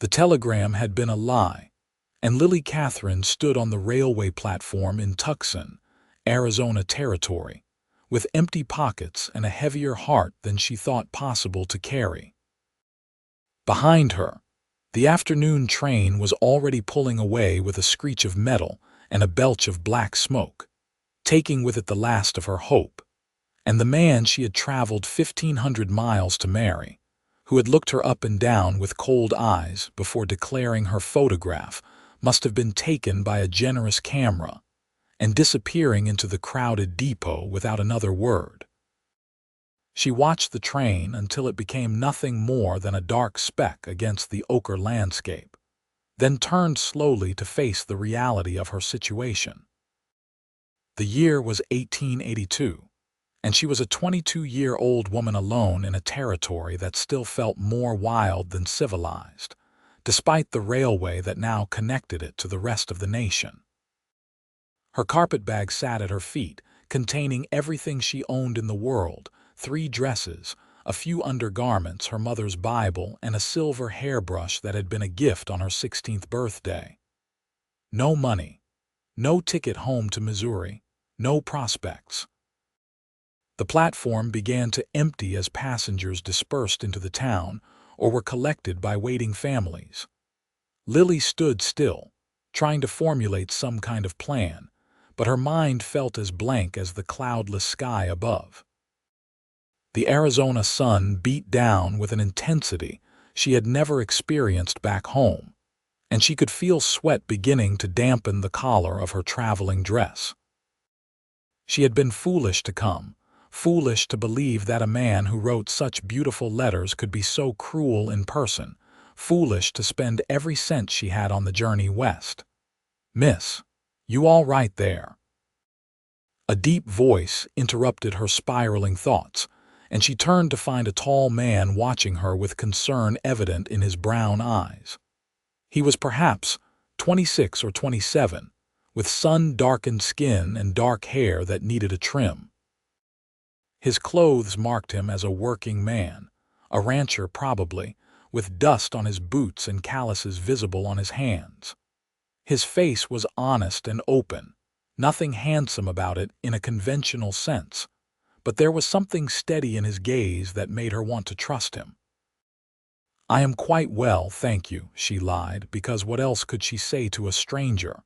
The telegram had been a lie, and Lily Katherine stood on the railway platform in Tucson, Arizona territory, with empty pockets and a heavier heart than she thought possible to carry. Behind her, the afternoon train was already pulling away with a screech of metal and a belch of black smoke, taking with it the last of her hope, and the man she had traveled 1,500 miles to marry, who had looked her up and down with cold eyes before declaring her photograph must have been taken by a generous camera, and disappearing into the crowded depot without another word. She watched the train until it became nothing more than a dark speck against the ochre landscape, then turned slowly to face the reality of her situation. The year was 1882, and she was a 22-year-old woman alone in a territory that still felt more wild than civilized, despite the railway that now connected it to the rest of the nation. Her carpetbag sat at her feet, containing everything she owned in the world: 3 dresses, a few undergarments, her mother's Bible, and a silver hairbrush that had been a gift on her 16th birthday. No money, no ticket home to Missouri, no prospects. The platform began to empty as passengers dispersed into the town or were collected by waiting families. Lily stood still, trying to formulate some kind of plan, but her mind felt as blank as the cloudless sky above. The Arizona sun beat down with an intensity she had never experienced back home, and she could feel sweat beginning to dampen the collar of her traveling dress. She had been foolish to come, foolish to believe that a man who wrote such beautiful letters could be so cruel in person, foolish to spend every cent she had on the journey west. "Miss, you all right there?" A deep voice interrupted her spiraling thoughts, and she turned to find a tall man watching her with concern evident in his brown eyes. He was perhaps 26 or 27, with sun-darkened skin and dark hair that needed a trim. His clothes marked him as a working man, a rancher probably, with dust on his boots and calluses visible on his hands. His face was honest and open, nothing handsome about it in a conventional sense, but there was something steady in his gaze that made her want to trust him. "I am quite well, thank you," she lied, because what else could she say to a stranger?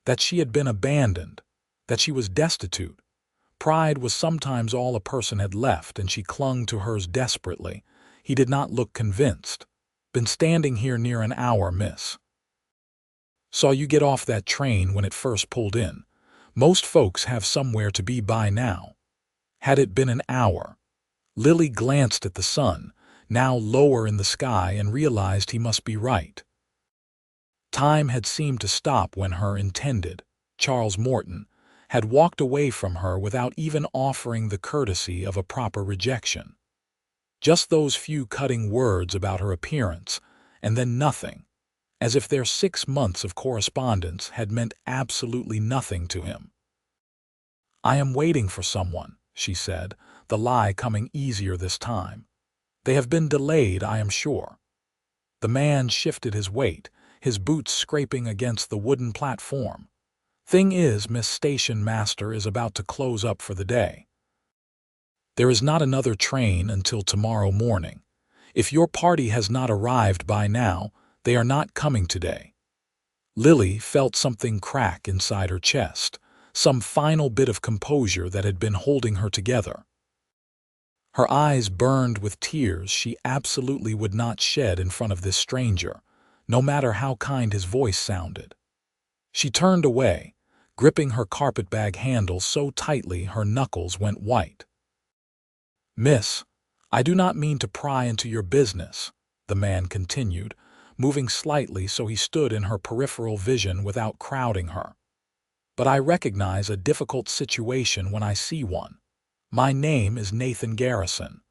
That she had been abandoned, that she was destitute. Pride was sometimes all a person had left, and she clung to hers desperately. He did not look convinced. "Been standing here near an hour, miss. Saw you get off that train when it first pulled in. Most folks have somewhere to be by now." Had it been an hour? Lily glanced at the sun, now lower in the sky, and realized he must be right. Time had seemed to stop when her intended, Charles Morton, had walked away from her without even offering the courtesy of a proper rejection. Just those few cutting words about her appearance, and then nothing, as if their 6 months of correspondence had meant absolutely nothing to him. "I am waiting for someone," she said, the lie coming easier this time. "They have been delayed, I am sure." The man shifted his weight, his boots scraping against the wooden platform. "Thing is, Miss Station Master is about to close up for the day. There is not another train until tomorrow morning. If your party has not arrived by now, they are not coming today." Lily felt something crack inside her chest, some final bit of composure that had been holding her together. Her eyes burned with tears she absolutely would not shed in front of this stranger, no matter how kind his voice sounded. She turned away, gripping her carpetbag handle so tightly her knuckles went white. "Miss, I do not mean to pry into your business," the man continued, moving slightly so he stood in her peripheral vision without crowding her. "But I recognize a difficult situation when I see one. My name is Nathan Garrison.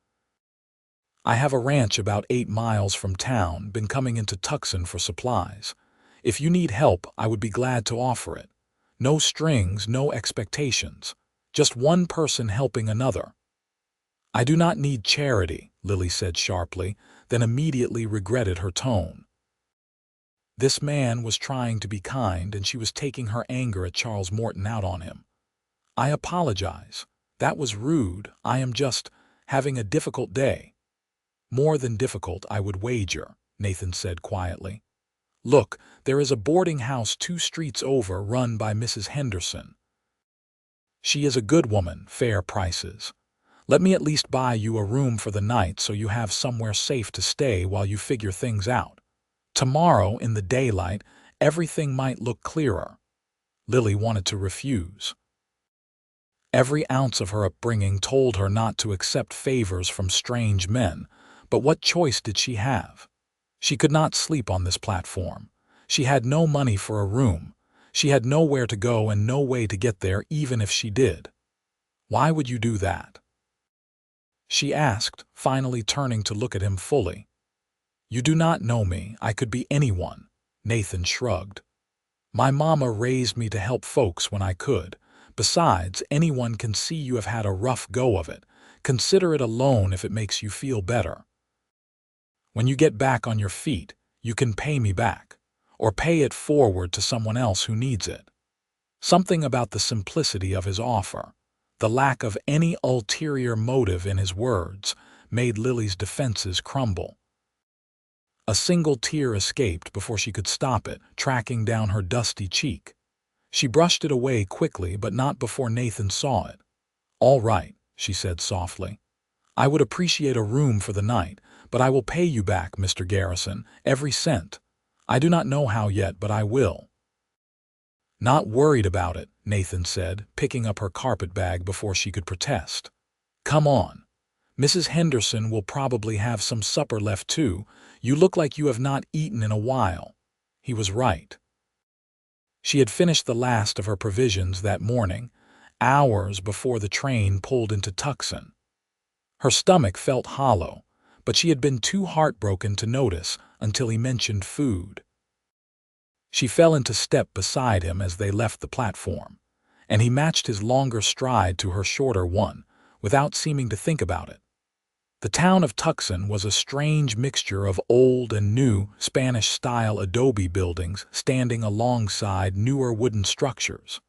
I have a ranch about 8 miles from town, been coming into Tucson for supplies. If you need help, I would be glad to offer it. No strings, no expectations. Just one person helping another." "I do not need charity," Lily said sharply, then immediately regretted her tone. This man was trying to be kind, and she was taking her anger at Charles Morton out on him. "I apologize. That was rude. I am just having a difficult day." "More than difficult, I would wager," Nathan said quietly. "Look, there is a boarding house 2 streets over run by Mrs. Henderson. She is a good woman, fair prices. Let me at least buy you a room for the night so you have somewhere safe to stay while you figure things out. Tomorrow, in the daylight, everything might look clearer." Lily wanted to refuse. Every ounce of her upbringing told her not to accept favors from strange men, but what choice did she have? She could not sleep on this platform. She had no money for a room. She had nowhere to go and no way to get there even if she did. "Why would you do that?" she asked, finally turning to look at him fully. "You do not know me. I could be anyone." Nathan shrugged. "My mama raised me to help folks when I could. Besides, anyone can see you have had a rough go of it. Consider it a loan if it makes you feel better. When you get back on your feet, you can pay me back, or pay it forward to someone else who needs it." Something about the simplicity of his offer, the lack of any ulterior motive in his words, made Lily's defenses crumble. A single tear escaped before she could stop it, tracking down her dusty cheek. She brushed it away quickly, but not before Nathan saw it. "All right," she said softly. "I would appreciate a room for the night, but I will pay you back, Mr. Garrison, every cent. I do not know how yet, but I will." "Not worried about it," Nathan said, picking up her carpet bag before she could protest. "Come on. Mrs. Henderson will probably have some supper left too. You look like you have not eaten in a while." He was right. She had finished the last of her provisions that morning, hours before the train pulled into Tucson. Her stomach felt hollow, but she had been too heartbroken to notice until he mentioned food. She fell into step beside him as they left the platform, and he matched his longer stride to her shorter one, without seeming to think about it. The town of Tucson was a strange mixture of old and new Spanish-style adobe buildings standing alongside newer wooden structures.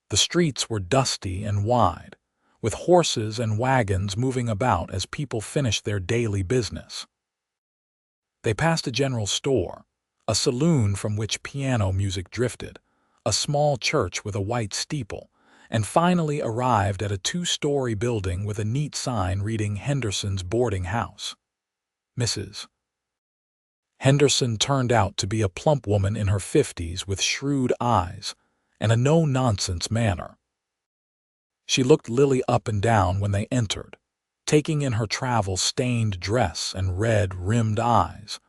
The streets were dusty and wide, with horses and wagons moving about as people finished their daily business. They passed a general store, a saloon from which piano music drifted, a small church with a white steeple, and finally arrived at a 2-story building with a neat sign reading Henderson's boarding house. Mrs. Henderson turned out to be a plump woman in her 50s with shrewd eyes and a no-nonsense manner. She looked Lily up and down when they entered, taking in her travel-stained dress and red-rimmed eyes,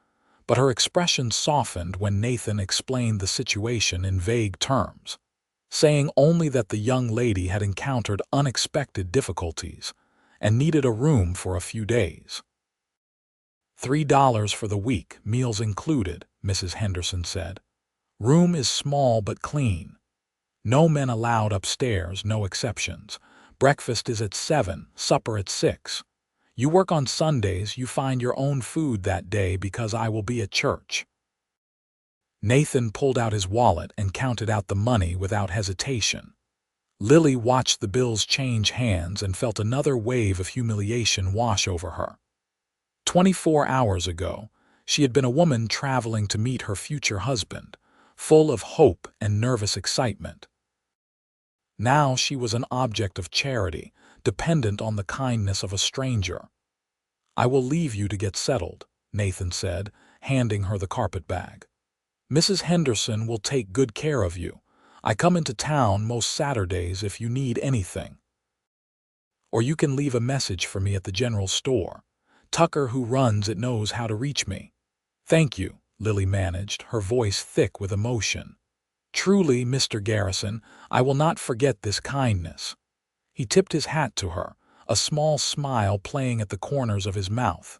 but her expression softened when Nathan explained the situation in vague terms, saying only that the young lady had encountered unexpected difficulties and needed a room for a few days. $3 for the week, meals included, Mrs. Henderson said. "Room is small but clean. No men allowed upstairs, no exceptions. Breakfast is at 7, supper at 6. You work on Sundays, you find your own food that day because I will be at church." Nathan pulled out his wallet and counted out the money without hesitation. Lily watched the bills change hands and felt another wave of humiliation wash over her. 24 hours ago, she had been a woman traveling to meet her future husband, full of hope and nervous excitement. Now she was an object of charity, dependent on the kindness of a stranger. "I will leave you to get settled," Nathan said, handing her the carpetbag. "Mrs. Henderson will take good care of you. I come into town most Saturdays if you need anything. Or you can leave a message for me at the general store. Tucker, who runs it, knows how to reach me." "Thank you," Lily managed, her voice thick with emotion. "Truly, Mr. Garrison, I will not forget this kindness." He tipped his hat to her, a small smile playing at the corners of his mouth.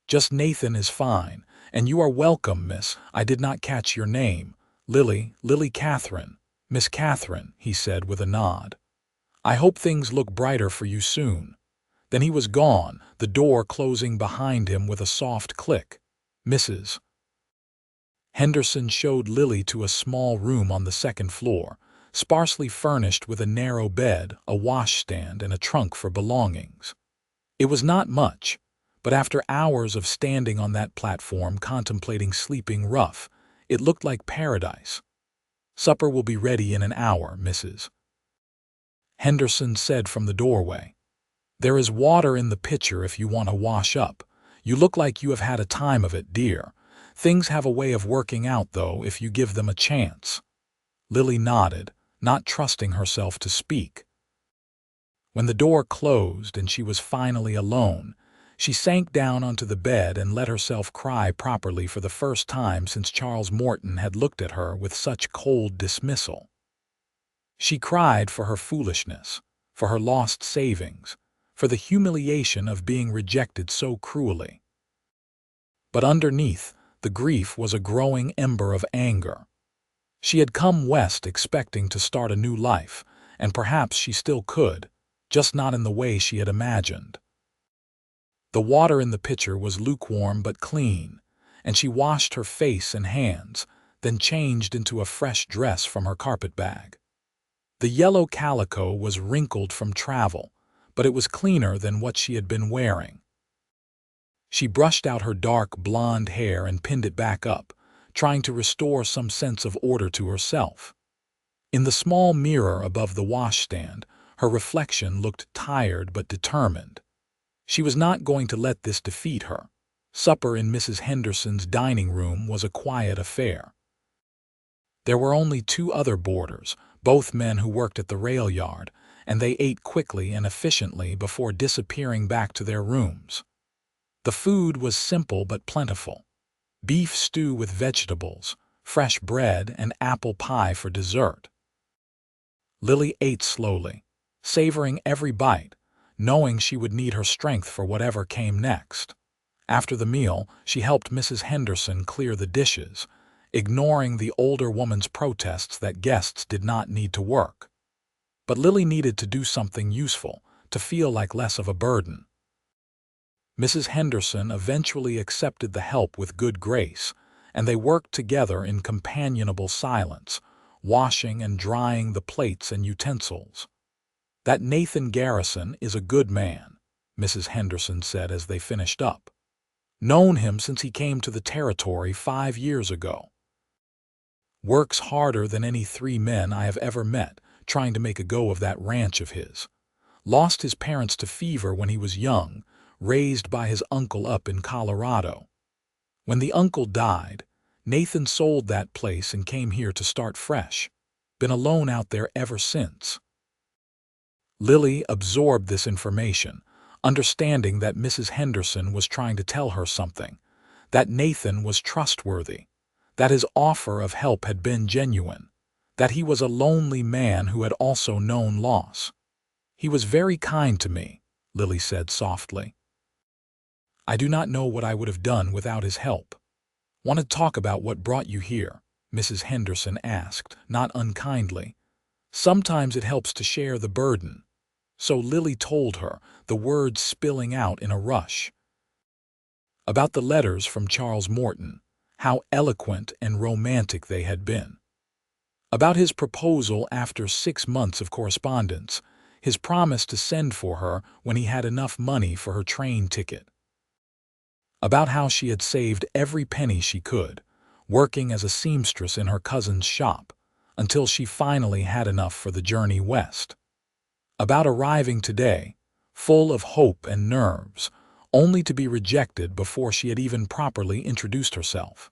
"Just Nathan is fine, and you are welcome, miss. I did not catch your name." Lily Katherine. "Miss Katherine," he said with a nod. "I hope things look brighter for you soon." Then he was gone, the door closing behind him with a soft click. Mrs. Henderson showed Lily to a small room on the second floor, sparsely furnished with a narrow bed, a washstand, and a trunk for belongings. It was not much, but after hours of standing on that platform contemplating sleeping rough, it looked like paradise. "Supper will be ready in an hour, Mrs. Henderson said from the doorway. "There is water in the pitcher if you want to wash up. You look like you have had a time of it, dear. Things have a way of working out, though, if you give them a chance." Lily nodded, not trusting herself to speak. When the door closed and she was finally alone, she sank down onto the bed and let herself cry properly for the first time since Charles Morton had looked at her with such cold dismissal. She cried for her foolishness, for her lost savings, for the humiliation of being rejected so cruelly. But underneath, the grief was a growing ember of anger. She had come west expecting to start a new life, and perhaps she still could, just not in the way she had imagined. The water in the pitcher was lukewarm but clean, and she washed her face and hands, then changed into a fresh dress from her carpetbag. The yellow calico was wrinkled from travel, but it was cleaner than what she had been wearing. She brushed out her dark blonde hair and pinned it back up, trying to restore some sense of order to herself. In the small mirror above the washstand, her reflection looked tired but determined. She was not going to let this defeat her. Supper in Mrs. Henderson's dining room was a quiet affair. There were only 2 other boarders, both men who worked at the rail yard, and they ate quickly and efficiently before disappearing back to their rooms. The food was simple but plentiful. Beef stew with vegetables, fresh bread, and apple pie for dessert. Lily ate slowly, savoring every bite, knowing she would need her strength for whatever came next. After the meal, she helped Mrs. Henderson clear the dishes, ignoring the older woman's protests that guests did not need to work. But Lily needed to do something useful, to feel like less of a burden. Mrs. Henderson eventually accepted the help with good grace, and they worked together in companionable silence, washing and drying the plates and utensils. "That Nathan Garrison is a good man," Mrs. Henderson said as they finished up. "Known him since he came to the territory 5 years ago. Works harder than any 3 men I have ever met trying to make a go of that ranch of his. Lost his parents to fever when he was young, raised by his uncle up in Colorado. When the uncle died, Nathan sold that place and came here to start fresh. Been alone out there ever since." Lily absorbed this information, understanding that Mrs. Henderson was trying to tell her something, that Nathan was trustworthy, that his offer of help had been genuine, that he was a lonely man who had also known loss. "He was very kind to me," Lily said softly. "I do not know what I would have done without his help." "Want to talk about what brought you here?" Mrs. Henderson asked, not unkindly. "Sometimes it helps to share the burden." So Lily told her, the words spilling out in a rush. About the letters from Charles Morton, how eloquent and romantic they had been. About his proposal after 6 months of correspondence, his promise to send for her when he had enough money for her train ticket. About how she had saved every penny she could, working as a seamstress in her cousin's shop, until she finally had enough for the journey west. About arriving today, full of hope and nerves, only to be rejected before she had even properly introduced herself.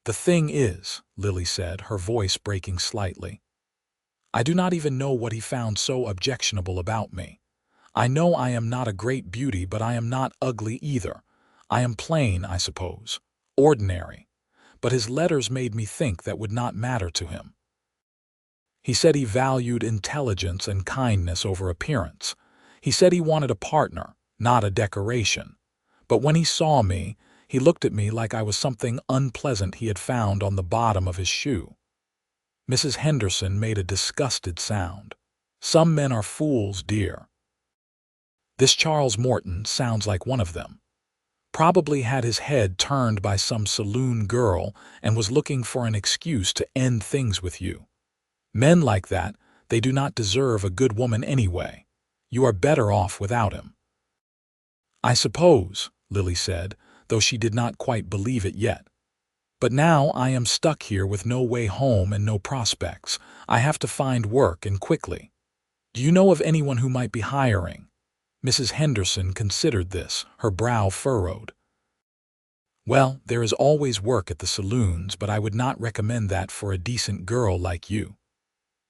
"The thing is," Lily said, her voice breaking slightly, "I do not even know what he found so objectionable about me. I know I am not a great beauty, but I am not ugly either. I am plain, I suppose, ordinary. But his letters made me think that would not matter to him. He said he valued intelligence and kindness over appearance. He said he wanted a partner, not a decoration. But when he saw me, he looked at me like I was something unpleasant he had found on the bottom of his shoe." Mrs. Henderson made a disgusted sound. "Some men are fools, dear. This Charles Morton sounds like one of them." Probably had his head turned by some saloon girl and was looking for an excuse to end things with you. Men like that, they do not deserve a good woman anyway. You are better off without him." "I suppose," Lily said, though she did not quite believe it yet. "But now I am stuck here with no way home and no prospects. I have to find work, and quickly. Do you know of anyone who might be hiring?" Mrs. Henderson considered this, her brow furrowed. "Well, there is always work at the saloons, but I would not recommend that for a decent girl like you.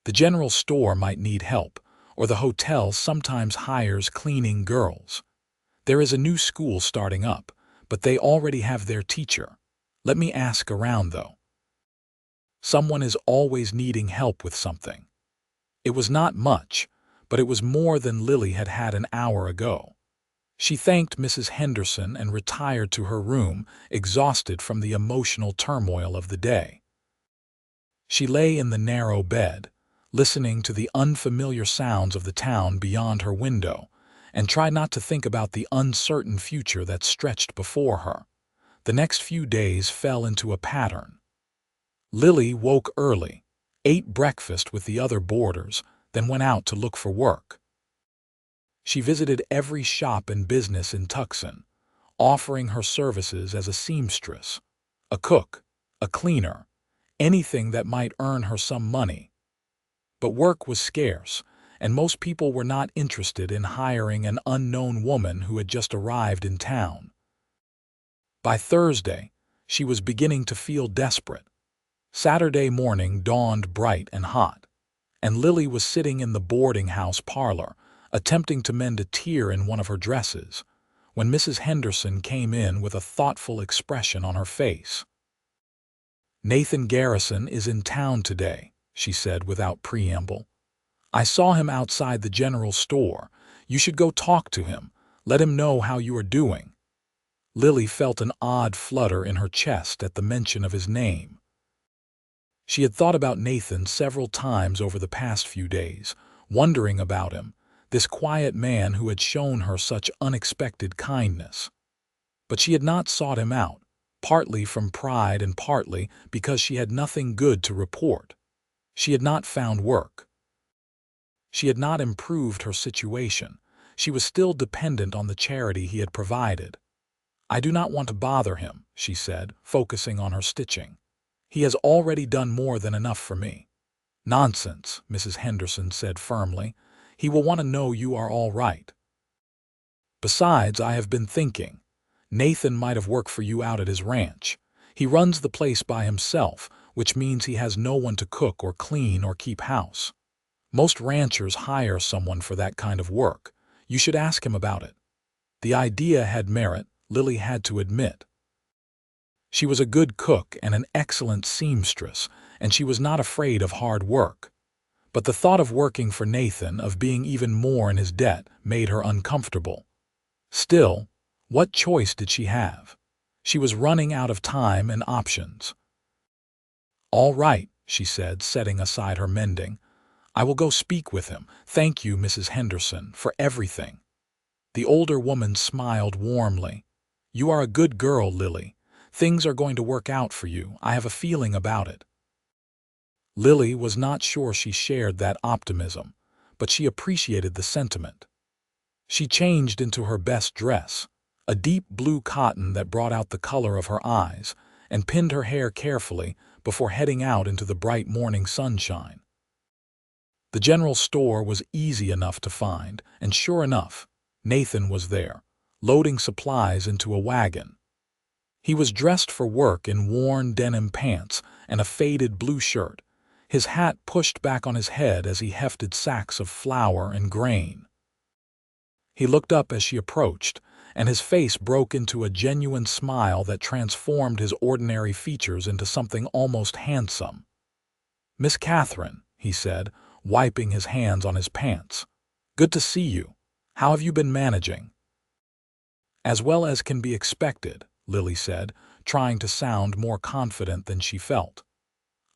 The general store might need help, or the hotel sometimes hires cleaning girls. There is a new school starting up, but they already have their teacher. Let me ask around, though. Someone is always needing help with something." It was not much, but it was more than Lily had had an hour ago. She thanked Mrs. Henderson and retired to her room, exhausted from the emotional turmoil of the day. She lay in the narrow bed, listening to the unfamiliar sounds of the town beyond her window, and tried not to think about the uncertain future that stretched before her. The next few days fell into a pattern. Lily woke early, ate breakfast with the other boarders, then went out to look for work. She visited every shop and business in Tucson, offering her services as a seamstress, a cook, a cleaner, anything that might earn her some money. But work was scarce, and most people were not interested in hiring an unknown woman who had just arrived in town. By Thursday, she was beginning to feel desperate. Saturday morning dawned bright and hot, and Lily was sitting in the boarding house parlor, attempting to mend a tear in one of her dresses, when Mrs. Henderson came in with a thoughtful expression on her face. "Nathan Garrison is in town today," she said without preamble. "I saw him outside the general store. You should go talk to him. Let him know how you are doing." Lily felt an odd flutter in her chest at the mention of his name. She had thought about Nathan several times over the past few days, wondering about him, this quiet man who had shown her such unexpected kindness. But she had not sought him out, partly from pride and partly because she had nothing good to report. She had not found work. She had not improved her situation. She was still dependent on the charity he had provided. "I do not want to bother him," she said, focusing on her stitching. "He has already done more than enough for me." "Nonsense," Mrs. Henderson said firmly. "He will want to know you are all right. Besides, I have been thinking. Nathan might have worked for you out at his ranch. He runs the place by himself, which means he has no one to cook or clean or keep house. Most ranchers hire someone for that kind of work. You should ask him about it." The idea had merit, Lily had to admit. She was a good cook and an excellent seamstress, and she was not afraid of hard work. But the thought of working for Nathan, of being even more in his debt, made her uncomfortable. Still, what choice did she have? She was running out of time and options. "All right," she said, setting aside her mending. "I will go speak with him. Thank you, Mrs. Henderson, for everything." The older woman smiled warmly. "You are a good girl, Lily. Things are going to work out for you. I have a feeling about it." Lily was not sure she shared that optimism, but she appreciated the sentiment. She changed into her best dress, a deep blue cotton that brought out the color of her eyes, and pinned her hair carefully before heading out into the bright morning sunshine. The general store was easy enough to find, and sure enough, Nathan was there, loading supplies into a wagon. He was dressed for work in worn denim pants and a faded blue shirt, his hat pushed back on his head as he hefted sacks of flour and grain. He looked up as she approached, and his face broke into a genuine smile that transformed his ordinary features into something almost handsome. "Miss Katherine," he said, wiping his hands on his pants. "Good to see you. How have you been managing?" "As well as can be expected," Lily said, trying to sound more confident than she felt.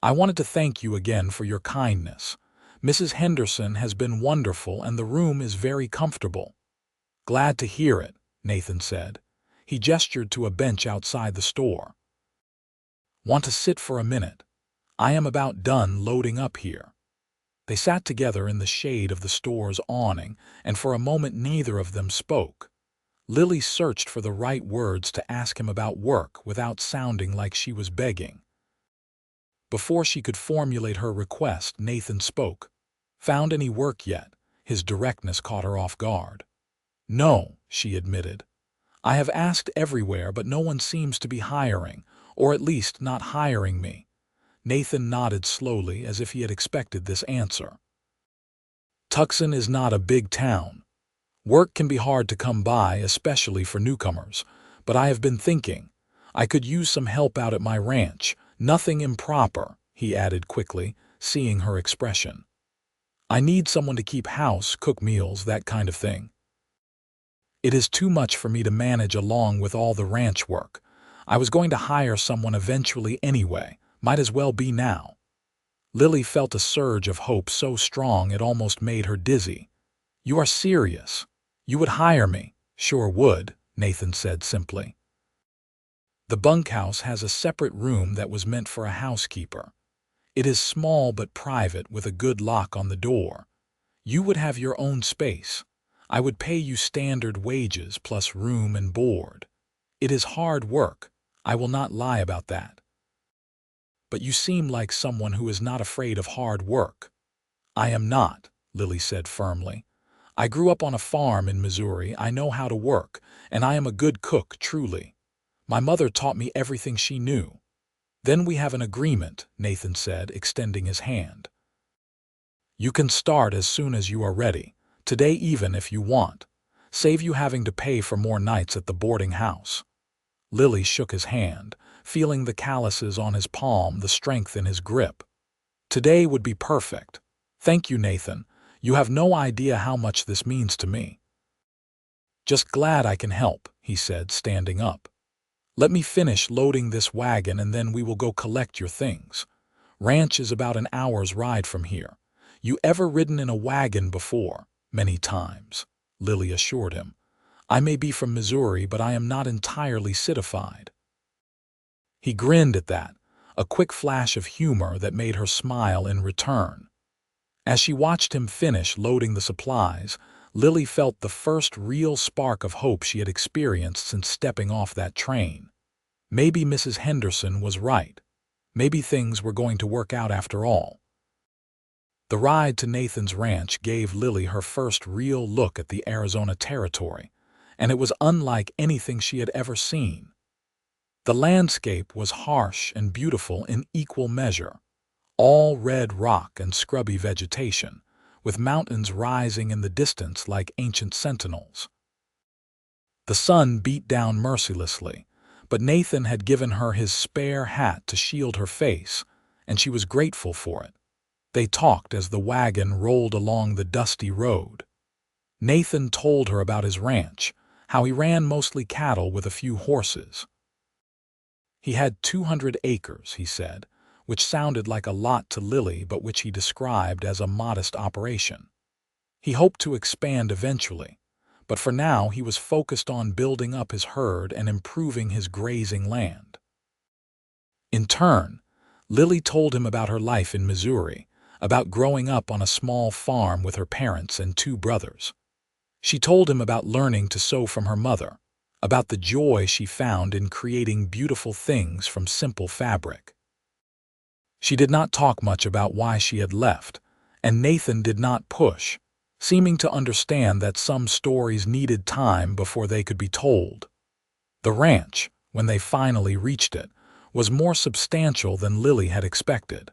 "I wanted to thank you again for your kindness. Mrs. Henderson has been wonderful and the room is very comfortable." "Glad to hear it," Nathan said. He gestured to a bench outside the store. "Want to sit for a minute? I am about done loading up here." They sat together in the shade of the store's awning, and for a moment neither of them spoke. Lily searched for the right words to ask him about work without sounding like she was begging. Before she could formulate her request, Nathan spoke. "Found any work yet?" His directness caught her off guard. "No," she admitted. "I have asked everywhere, but no one seems to be hiring, or at least not hiring me." Nathan nodded slowly as if he had expected this answer. "Tucson is not a big town. Work can be hard to come by, especially for newcomers, but I have been thinking. I could use some help out at my ranch. Nothing improper," he added quickly, seeing her expression. "I need someone to keep house, cook meals, that kind of thing. It is too much for me to manage along with all the ranch work. I was going to hire someone eventually anyway. Might as well be now." Lily felt a surge of hope so strong it almost made her dizzy. "You are serious? You would hire me?" "Sure would," Nathan said simply. "The bunkhouse has a separate room that was meant for a housekeeper. It is small but private with a good lock on the door. You would have your own space. I would pay you standard wages plus room and board. It is hard work. I will not lie about that. But you seem like someone who is not afraid of hard work." "I am not," Lily said firmly. "I grew up on a farm in Missouri. I know how to work, and I am a good cook, truly. My mother taught me everything she knew." "Then we have an agreement," Nathan said, extending his hand. "You can start as soon as you are ready, today even if you want. Save you having to pay for more nights at the boarding house." Lily shook his hand, feeling the calluses on his palm, the strength in his grip. "Today would be perfect. Thank you, Nathan. You have no idea how much this means to me." "Just glad I can help," he said, standing up. "Let me finish loading this wagon and then we will go collect your things. Ranch is about an hour's ride from here. You ever ridden in a wagon before?" "Many times," Lily assured him. "I may be from Missouri, but I am not entirely citified." He grinned at that, a quick flash of humor that made her smile in return. As she watched him finish loading the supplies, Lily felt the first real spark of hope she had experienced since stepping off that train. Maybe Mrs. Henderson was right. Maybe things were going to work out after all. The ride to Nathan's ranch gave Lily her first real look at the Arizona territory, and it was unlike anything she had ever seen. The landscape was harsh and beautiful in equal measure, all red rock and scrubby vegetation, with mountains rising in the distance like ancient sentinels. The sun beat down mercilessly, but Nathan had given her his spare hat to shield her face, and she was grateful for it. They talked as the wagon rolled along the dusty road. Nathan told her about his ranch, how he ran mostly cattle with a few horses. He had 200 acres, he said, which sounded like a lot to Lily but which he described as a modest operation. He hoped to expand eventually, but for now he was focused on building up his herd and improving his grazing land. In turn, Lily told him about her life in Missouri, about growing up on a small farm with her parents and 2 brothers. She told him about learning to sew from her mother, about the joy she found in creating beautiful things from simple fabric. She did not talk much about why she had left, and Nathan did not push, seeming to understand that some stories needed time before they could be told. The ranch, when they finally reached it, was more substantial than Lily had expected.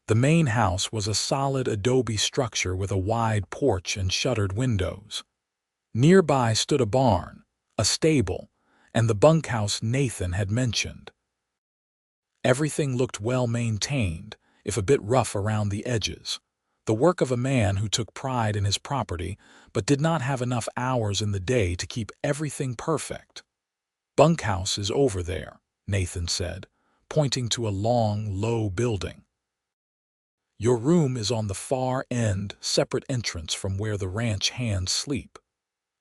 The main house was a solid adobe structure with a wide porch and shuttered windows. Nearby stood a barn, a stable, and the bunkhouse Nathan had mentioned. Everything looked well maintained, if a bit rough around the edges, the work of a man who took pride in his property but did not have enough hours in the day to keep everything perfect. "Bunkhouse is over there," Nathan said, pointing to a long, low building. "Your room is on the far end, separate entrance from where the ranch hands sleep.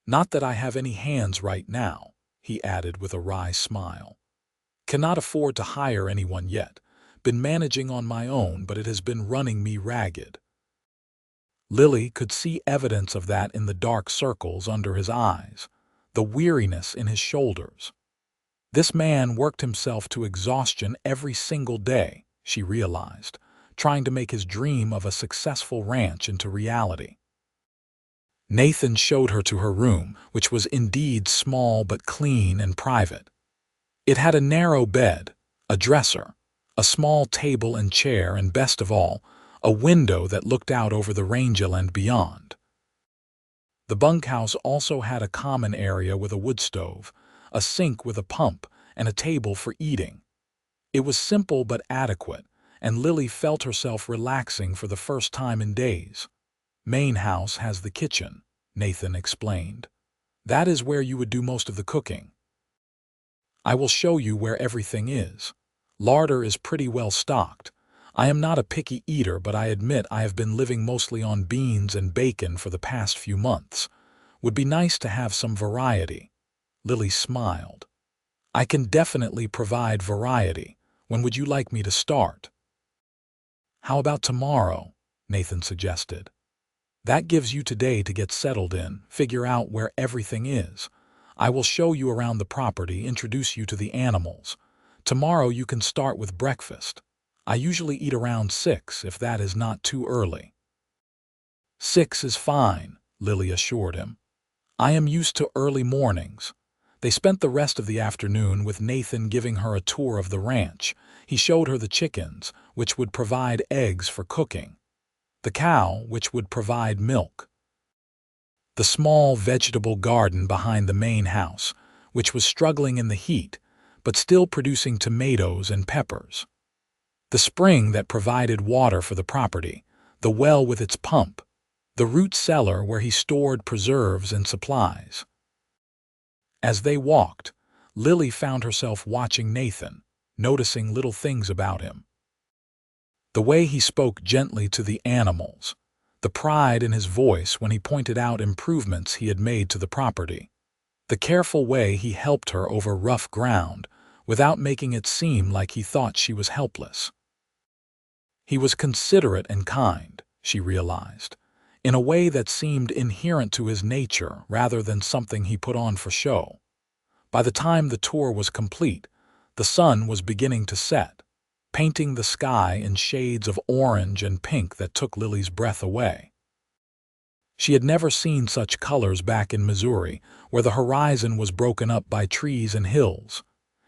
Not that I have any hands right now," he added with a wry smile. Cannot afford to hire anyone yet. Been managing on my own, but it has been running me ragged. Lily could see evidence of that in the dark circles under his eyes, the weariness in his shoulders. This man worked himself to exhaustion every single day, she realized, trying to make his dream of a successful ranch into reality. Nathan showed her to her room, which was indeed small but clean and private. It had a narrow bed, a dresser, a small table and chair, and best of all, a window that looked out over the rangeland beyond. The bunkhouse also had a common area with a wood stove, a sink with a pump, and a table for eating. It was simple but adequate, and Lily felt herself relaxing for the first time in days. Main house has the kitchen, Nathan explained. That is where you would do most of the cooking. I will show you where everything is. Larder is pretty well stocked. I am not a picky eater, but I admit I have been living mostly on beans and bacon for the past few months. Would be nice to have some variety. Lily smiled. I can definitely provide variety. When would you like me to start? How about tomorrow? Nathan suggested. That gives you today to get settled in, figure out where everything is. I will show you around the property, introduce you to the animals. Tomorrow you can start with breakfast. I usually eat around 6 if that is not too early. 6 is fine, Lily assured him. I am used to early mornings. They spent the rest of the afternoon with Nathan giving her a tour of the ranch. He showed her the chickens, which would provide eggs for cooking, the cow, which would provide milk, the small vegetable garden behind the main house, which was struggling in the heat, but still producing tomatoes and peppers, the spring that provided water for the property, the well with its pump, the root cellar where he stored preserves and supplies. As they walked, Lily found herself watching Nathan, noticing little things about him. The way he spoke gently to the animals, the pride in his voice when he pointed out improvements he had made to the property, the careful way he helped her over rough ground without making it seem like he thought she was helpless. He was considerate and kind, she realized, in a way that seemed inherent to his nature rather than something he put on for show. By the time the tour was complete, the sun was beginning to set, painting the sky in shades of orange and pink that took Lily's breath away. She had never seen such colors back in Missouri, where the horizon was broken up by trees and hills.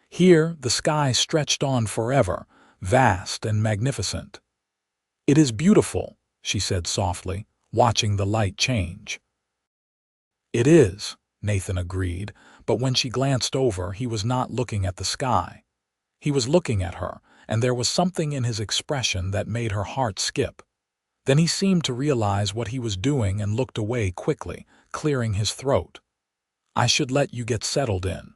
Here, the sky stretched on forever, vast and magnificent. It is beautiful, she said softly, watching the light change. It is, Nathan agreed, but when she glanced over, he was not looking at the sky. He was looking at her, and there was something in his expression that made her heart skip. Then he seemed to realize what he was doing and looked away quickly, clearing his throat. I should let you get settled in.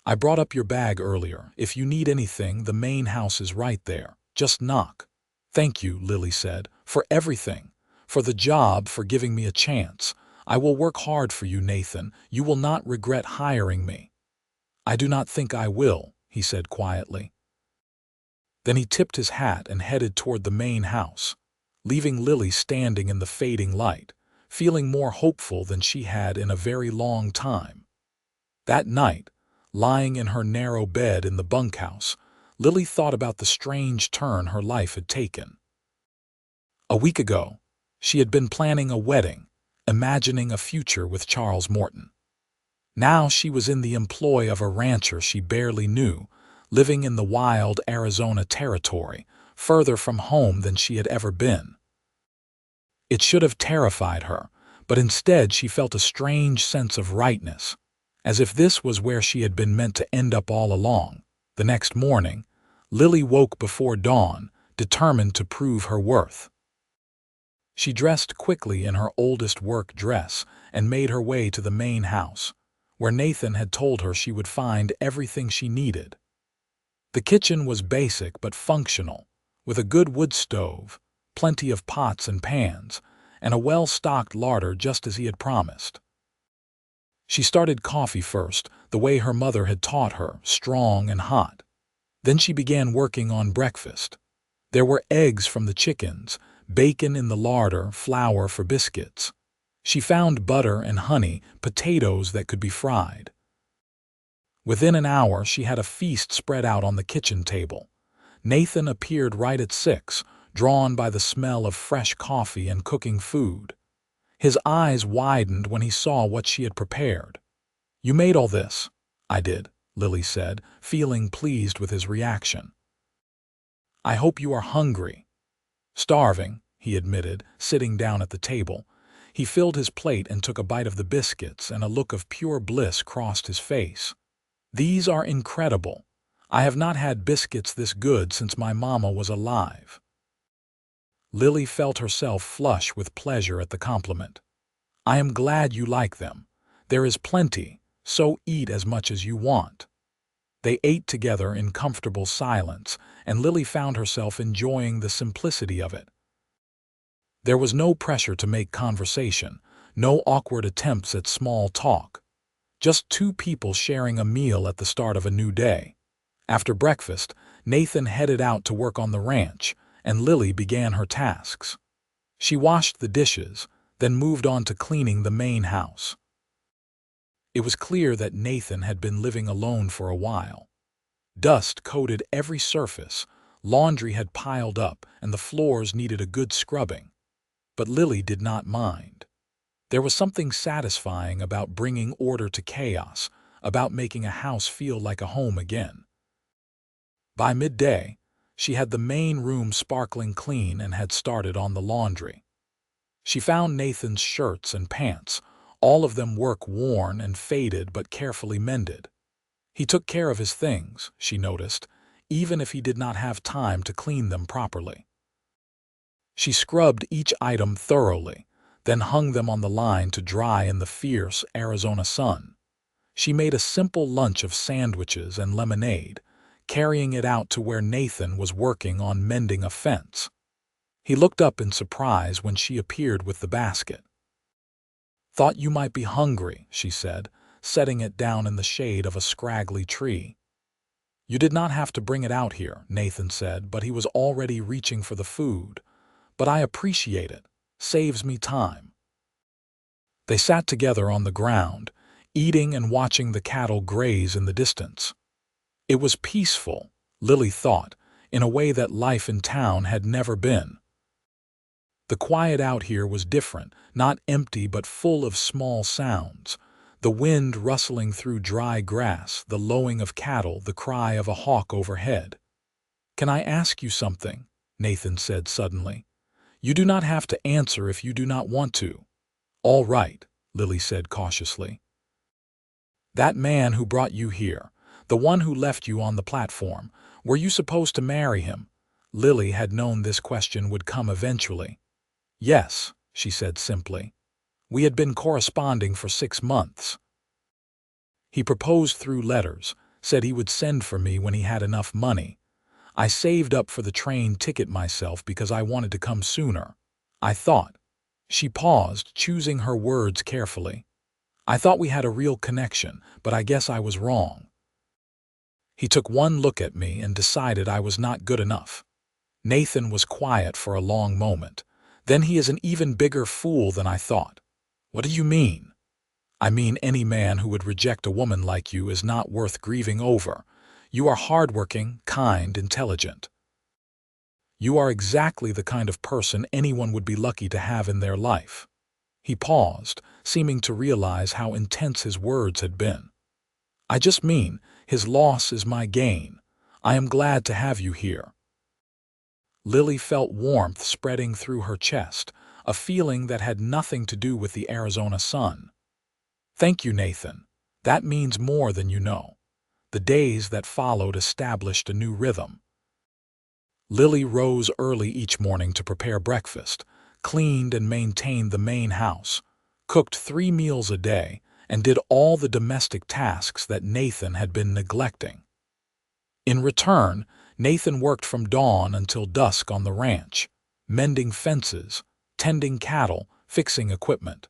I brought up your bag earlier. If you need anything, the main house is right there. Just knock. Thank you, Lily said, for everything, for the job, for giving me a chance. I will work hard for you, Nathan. You will not regret hiring me. I do not think I will, he said quietly. Then he tipped his hat and headed toward the main house, leaving Lily standing in the fading light, feeling more hopeful than she had in a very long time. That night, lying in her narrow bed in the bunkhouse, Lily thought about the strange turn her life had taken. A week ago, she had been planning a wedding, imagining a future with Charles Morton. Now she was in the employ of a rancher she barely knew, living in the wild Arizona territory, further from home than she had ever been. It should have terrified her, but instead she felt a strange sense of rightness, as if this was where she had been meant to end up all along. The next morning, Lily woke before dawn, determined to prove her worth. She dressed quickly in her oldest work dress and made her way to the main house, where Nathan had told her she would find everything she needed. The kitchen was basic but functional, with a good wood stove, plenty of pots and pans, and a well-stocked larder just as he had promised. She started coffee first, the way her mother had taught her, strong and hot. Then she began working on breakfast. There were eggs from the chickens, bacon in the larder, flour for biscuits. She found butter and honey, potatoes that could be fried. Within an hour, she had a feast spread out on the kitchen table. Nathan appeared right at 6, drawn by the smell of fresh coffee and cooking food. His eyes widened when he saw what she had prepared. "You made all this?" "I did," Lily said, feeling pleased with his reaction. "I hope you are hungry." "Starving," he admitted, sitting down at the table. He filled his plate and took a bite of the biscuits, and a look of pure bliss crossed his face. "These are incredible. I have not had biscuits this good since my mama was alive." Lily felt herself flush with pleasure at the compliment. "I am glad you like them. There is plenty, so eat as much as you want." They ate together in comfortable silence, and Lily found herself enjoying the simplicity of it. There was no pressure to make conversation, no awkward attempts at small talk. Just two people sharing a meal at the start of a new day. After breakfast, Nathan headed out to work on the ranch, and Lily began her tasks. She washed the dishes, then moved on to cleaning the main house. It was clear that Nathan had been living alone for a while. Dust coated every surface, laundry had piled up, and the floors needed a good scrubbing. But Lily did not mind. There was something satisfying about bringing order to chaos, about making a house feel like a home again. By midday, she had the main room sparkling clean and had started on the laundry. She found Nathan's shirts and pants, all of them work-worn and faded but carefully mended. He took care of his things, she noticed, even if he did not have time to clean them properly. She scrubbed each item thoroughly, then hung them on the line to dry in the fierce Arizona sun. She made a simple lunch of sandwiches and lemonade, carrying it out to where Nathan was working on mending a fence. He looked up in surprise when she appeared with the basket. "Thought you might be hungry," she said, setting it down in the shade of a scraggly tree. "You did not have to bring it out here," Nathan said, but he was already reaching for the food. "But I appreciate it. Saves me time." They sat together on the ground, eating and watching the cattle graze in the distance. It was peaceful, Lily thought, in a way that life in town had never been. The quiet out here was different, not empty but full of small sounds. The wind rustling through dry grass, the lowing of cattle, the cry of a hawk overhead. "Can I ask you something?" Nathan said suddenly. "You do not have to answer if you do not want to." "All right," Lily said cautiously. "That man who brought you here, the one who left you on the platform, were you supposed to marry him?" Lily had known this question would come eventually. "Yes," she said simply. "We had been corresponding for 6 months. He proposed through letters, said he would send for me when he had enough money. I saved up for the train ticket myself because I wanted to come sooner. I thought." She paused, choosing her words carefully. "I thought we had a real connection, but I guess I was wrong. He took one look at me and decided I was not good enough." Nathan was quiet for a long moment. "Then he is an even bigger fool than I thought." "What do you mean?" "I mean any man who would reject a woman like you is not worth grieving over. You are hardworking, kind, intelligent. You are exactly the kind of person anyone would be lucky to have in their life." He paused, seeming to realize how intense his words had been. "I just mean, his loss is my gain. I am glad to have you here." Lily felt warmth spreading through her chest, a feeling that had nothing to do with the Arizona sun. "Thank you, Nathan. That means more than you know." The days that followed established a new rhythm. Lily rose early each morning to prepare breakfast, cleaned and maintained the main house, cooked 3 meals a day, and did all the domestic tasks that Nathan had been neglecting. In return, Nathan worked from dawn until dusk on the ranch, mending fences, tending cattle, fixing equipment.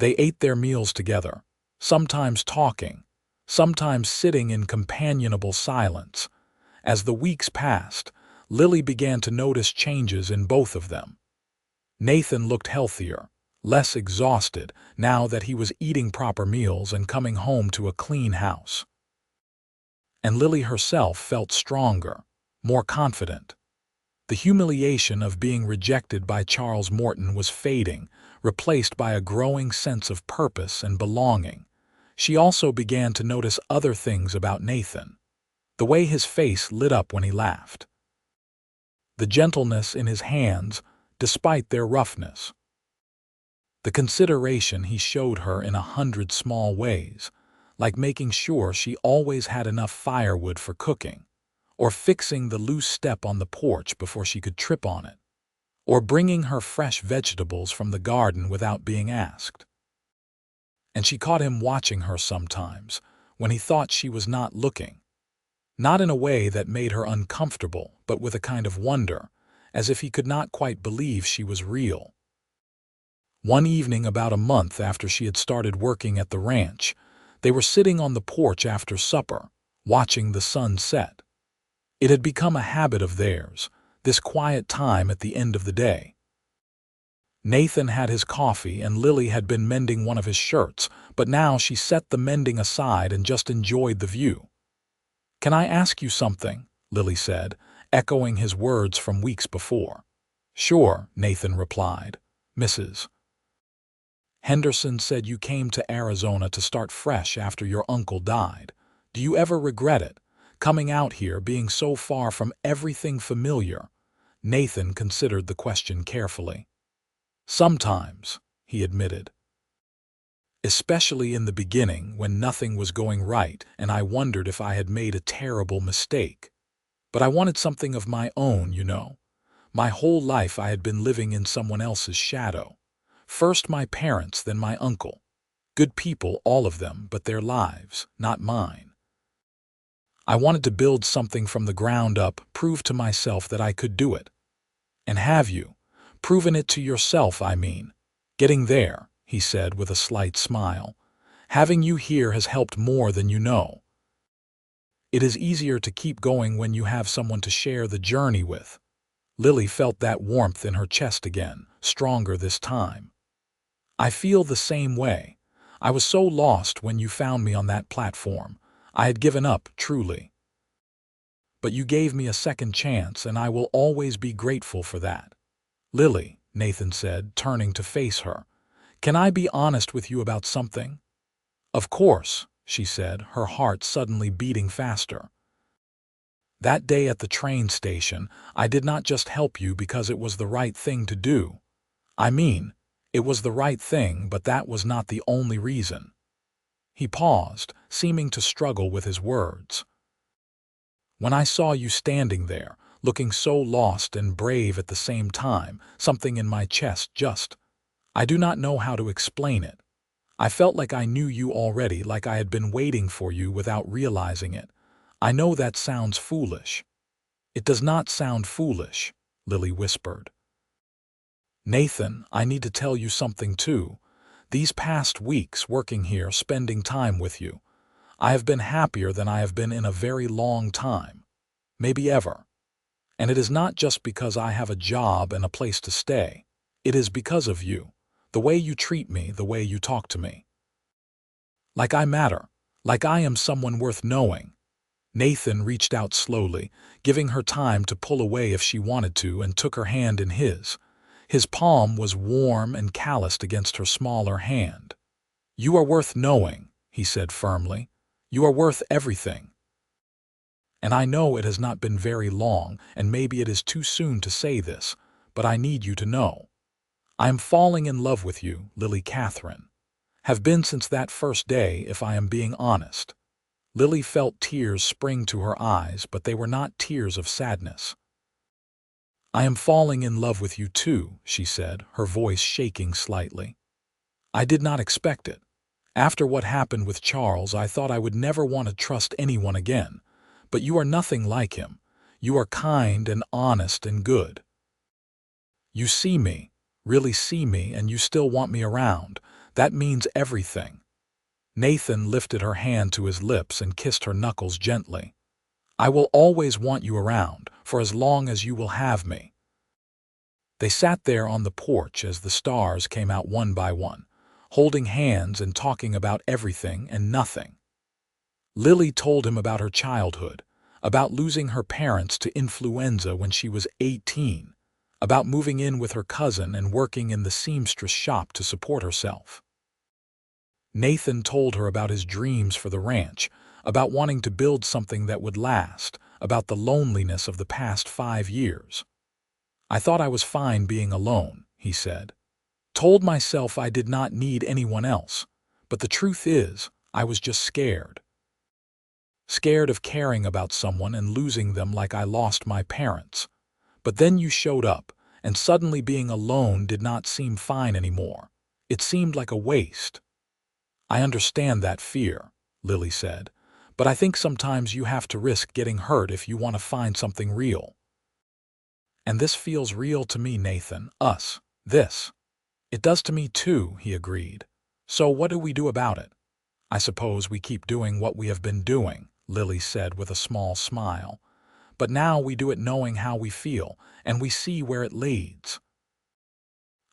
They ate their meals together, sometimes talking, sometimes sitting in companionable silence. As the weeks passed, Lily began to notice changes in both of them. Nathan looked healthier, less exhausted, now that he was eating proper meals and coming home to a clean house. And Lily herself felt stronger, more confident. The humiliation of being rejected by Charles Morton was fading, replaced by a growing sense of purpose and belonging. She also began to notice other things about Nathan. The way his face lit up when he laughed. The gentleness in his hands, despite their roughness. The consideration he showed her in 100 small ways, like making sure she always had enough firewood for cooking, or fixing the loose step on the porch before she could trip on it, or bringing her fresh vegetables from the garden without being asked. And she caught him watching her sometimes, when he thought she was not looking. Not in a way that made her uncomfortable, but with a kind of wonder, as if he could not quite believe she was real. One evening about a month after she had started working at the ranch, they were sitting on the porch after supper, watching the sun set. It had become a habit of theirs, this quiet time at the end of the day. Nathan had his coffee and Lily had been mending one of his shirts, but now she set the mending aside and just enjoyed the view. "Can I ask you something?" Lily said, echoing his words from weeks before. "Sure," Nathan replied. "Mrs. Henderson said you came to Arizona to start fresh after your uncle died. Do you ever regret it, coming out here being so far from everything familiar?" Nathan considered the question carefully. "Sometimes," he admitted. "Especially in the beginning when nothing was going right and I wondered if I had made a terrible mistake. But I wanted something of my own, you know. My whole life I had been living in someone else's shadow. First my parents, then my uncle. Good people, all of them, but their lives, not mine. I wanted to build something from the ground up, prove to myself that I could do it. And have you? Proven it to yourself, I mean. Getting there," he said with a slight smile. "Having you here has helped more than you know. It is easier to keep going when you have someone to share the journey with." Lily felt that warmth in her chest again, stronger this time. "I feel the same way. I was so lost when you found me on that platform. I had given up, truly. But you gave me a second chance, and I will always be grateful for that." "Lily," Nathan said, turning to face her, "can I be honest with you about something?" "Of course," she said, her heart suddenly beating faster. "That day at the train station, I did not just help you because it was the right thing to do. I mean, it was the right thing, but that was not the only reason." He paused, seeming to struggle with his words. "When I saw you standing there, looking so lost and brave at the same time, something in my chest I do not know how to explain it. I felt like I knew you already, like I had been waiting for you without realizing it. I know that sounds foolish." "It does not sound foolish," Lily whispered. "Nathan, I need to tell you something too. These past weeks working here, spending time with you, I have been happier than I have been in a very long time. Maybe ever. And it is not just because I have a job and a place to stay. It is because of you. The way you treat me, the way you talk to me. Like I matter. Like I am someone worth knowing." Nathan reached out slowly, giving her time to pull away if she wanted to, and took her hand in his. His palm was warm and calloused against her smaller hand. "You are worth knowing," he said firmly. "You are worth everything. And I know it has not been very long, and maybe it is too soon to say this, but I need you to know. I am falling in love with you, Lily Katherine. Have been since that first day, if I am being honest." Lily felt tears spring to her eyes, but they were not tears of sadness. "I am falling in love with you too," she said, her voice shaking slightly. "I did not expect it. After what happened with Charles, I thought I would never want to trust anyone again. But you are nothing like him. You are kind and honest and good. You see me, really see me, and you still want me around. That means everything." Nathan lifted her hand to his lips and kissed her knuckles gently. "I will always want you around, for as long as you will have me." They sat there on the porch as the stars came out one by one, holding hands and talking about everything and nothing. Lily told him about her childhood, about losing her parents to influenza when she was 18, about moving in with her cousin and working in the seamstress shop to support herself. Nathan told her about his dreams for the ranch, about wanting to build something that would last, about the loneliness of the past 5 years. "I thought I was fine being alone," he said. "Told myself I did not need anyone else, but the truth is, I was just scared. Scared of caring about someone and losing them like I lost my parents. But then you showed up, and suddenly being alone did not seem fine anymore. It seemed like a waste." "I understand that fear," Lily said, "but I think sometimes you have to risk getting hurt if you want to find something real." "And this feels real to me, Nathan, this. It does to me too," he agreed. "So what do we do about it?" "I suppose we keep doing what we have been doing," Lily said with a small smile. "But now we do it knowing how we feel, and we see where it leads."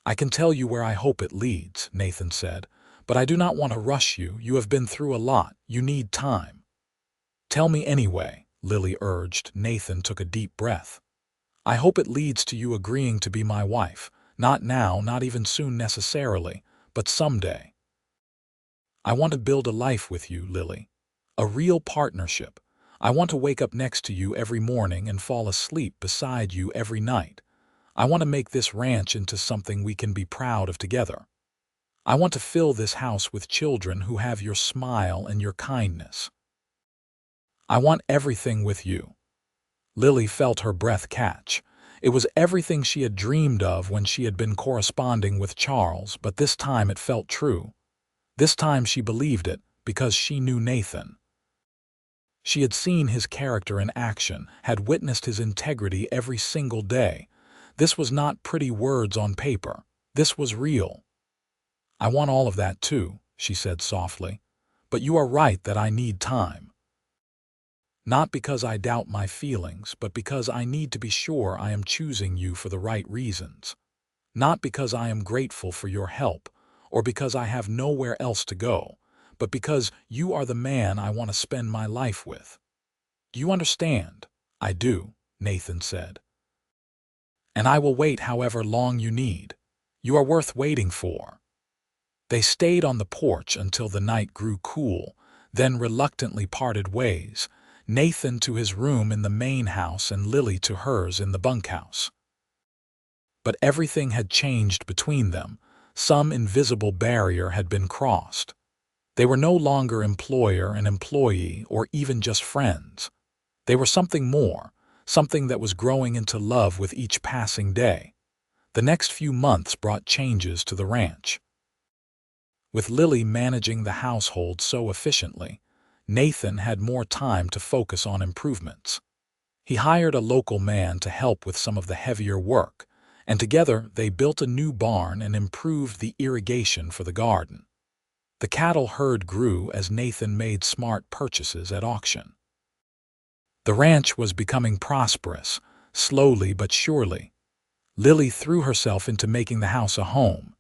"I can tell you where I hope it leads," Nathan said, "but I do not want to rush you. You have been through a lot. You need time." "Tell me anyway," Lily urged. Nathan took a deep breath. "I hope it leads to you agreeing to be my wife. Not now, not even soon necessarily, but someday. I want to build a life with you, Lily. A real partnership. I want to wake up next to you every morning and fall asleep beside you every night. I want to make this ranch into something we can be proud of together. I want to fill this house with children who have your smile and your kindness. I want everything with you." Lily felt her breath catch. It was everything she had dreamed of when she had been corresponding with Charles, but this time it felt true. This time she believed it, because she knew Nathan. She had seen his character in action, had witnessed his integrity every single day. This was not pretty words on paper. This was real. "I want all of that too," she said softly. "But you are right that I need time. Not because I doubt my feelings, but because I need to be sure I am choosing you for the right reasons. Not because I am grateful for your help, or because I have nowhere else to go, but because you are the man I want to spend my life with. Do you understand?" "I do," Nathan said. "And I will wait however long you need. You are worth waiting for." They stayed on the porch until the night grew cool, then reluctantly parted ways, Nathan to his room in the main house and Lily to hers in the bunkhouse. But everything had changed between them. Some invisible barrier had been crossed. They were no longer employer and employee or even just friends. They were something more, something that was growing into love with each passing day. The next few months brought changes to the ranch. With Lily managing the household so efficiently, Nathan had more time to focus on improvements. He hired a local man to help with some of the heavier work, and together they built a new barn and improved the irrigation for the garden. The cattle herd grew as Nathan made smart purchases at auction. The ranch was becoming prosperous, slowly but surely. Lily threw herself into making the house a home.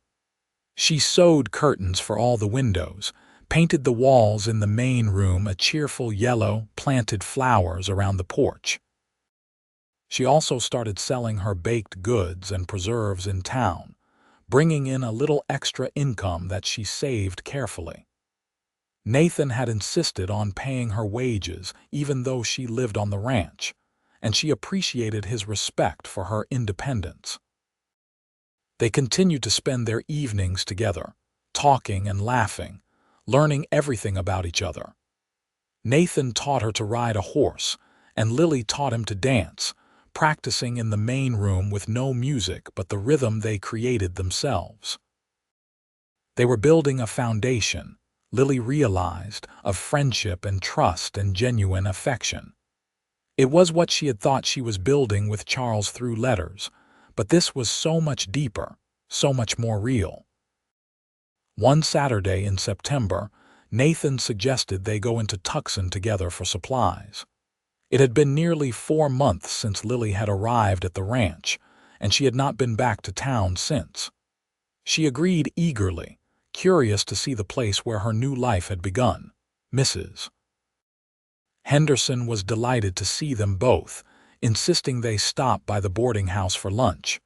She sewed curtains for all the windows, painted the walls in the main room a cheerful yellow, planted flowers around the porch. She also started selling her baked goods and preserves in town, bringing in a little extra income that she saved carefully. Nathan had insisted on paying her wages even though she lived on the ranch, and she appreciated his respect for her independence. They continued to spend their evenings together, talking and laughing, learning everything about each other. Nathan taught her to ride a horse, and Lily taught him to dance, practicing in the main room with no music but the rhythm they created themselves. They were building a foundation, Lily realized, of friendship and trust and genuine affection. It was what she had thought she was building with Charles through letters, but this was so much deeper, so much more real. One Saturday in September, Nathan suggested they go into Tucson together for supplies. It had been nearly 4 months since Lily had arrived at the ranch, and she had not been back to town since. She agreed eagerly, curious to see the place where her new life had begun. Mrs. Henderson was delighted to see them both, insisting they stop by the boarding house for lunch.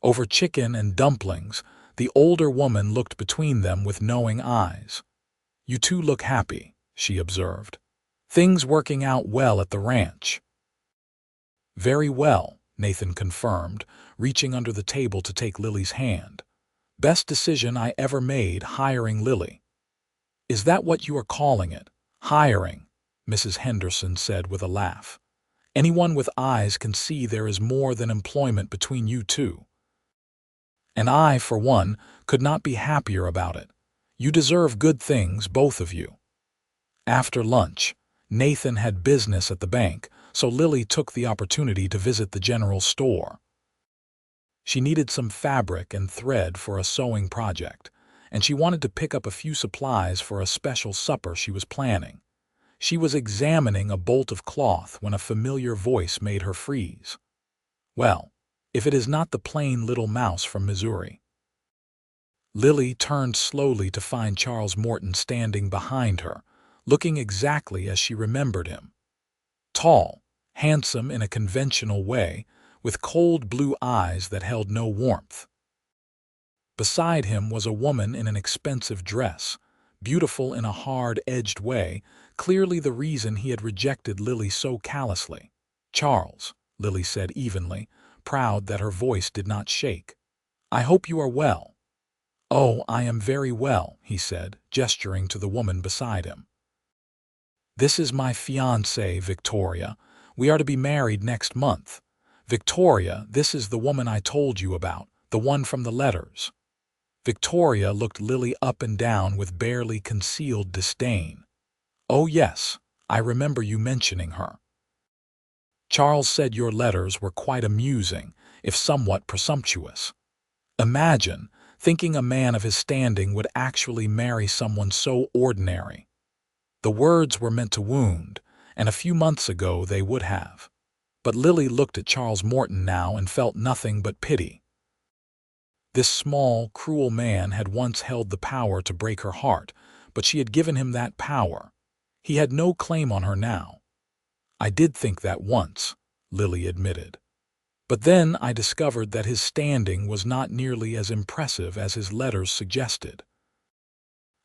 Over chicken and dumplings, the older woman looked between them with knowing eyes. "You two look happy," she observed. "Things working out well at the ranch." "Very well," Nathan confirmed, reaching under the table to take Lily's hand. "Best decision I ever made, hiring Lily." "Is that what you are calling it? Hiring?" Mrs. Henderson said with a laugh. "Anyone with eyes can see there is more than employment between you two. And I, for one, could not be happier about it. You deserve good things, both of you." After lunch, Nathan had business at the bank, so Lily took the opportunity to visit the general store. She needed some fabric and thread for a sewing project, and she wanted to pick up a few supplies for a special supper she was planning. She was examining a bolt of cloth when a familiar voice made her freeze. Well, if it is not the plain little mouse from Missouri. Lily turned slowly to find Charles Morton standing behind her, looking exactly as she remembered him. Tall, handsome in a conventional way, with cold blue eyes that held no warmth. Beside him was a woman in an expensive dress, beautiful in a hard-edged way, clearly the reason he had rejected Lily so callously. "Charles," Lily said evenly, proud that her voice did not shake. "I hope you are well." "Oh, I am very well," he said, gesturing to the woman beside him. "This is my fiancée, Victoria. We are to be married next month. Victoria, this is the woman I told you about, the one from the letters." Victoria looked Lily up and down with barely concealed disdain. "Oh yes, I remember you mentioning her. Charles said your letters were quite amusing, if somewhat presumptuous. Imagine thinking a man of his standing would actually marry someone so ordinary." The words were meant to wound, and a few months ago they would have. But Lily looked at Charles Morton now and felt nothing but pity. This small, cruel man had once held the power to break her heart, but she had given him that power. He had no claim on her now. "I did think that once," Lily admitted. "But then I discovered that his standing was not nearly as impressive as his letters suggested.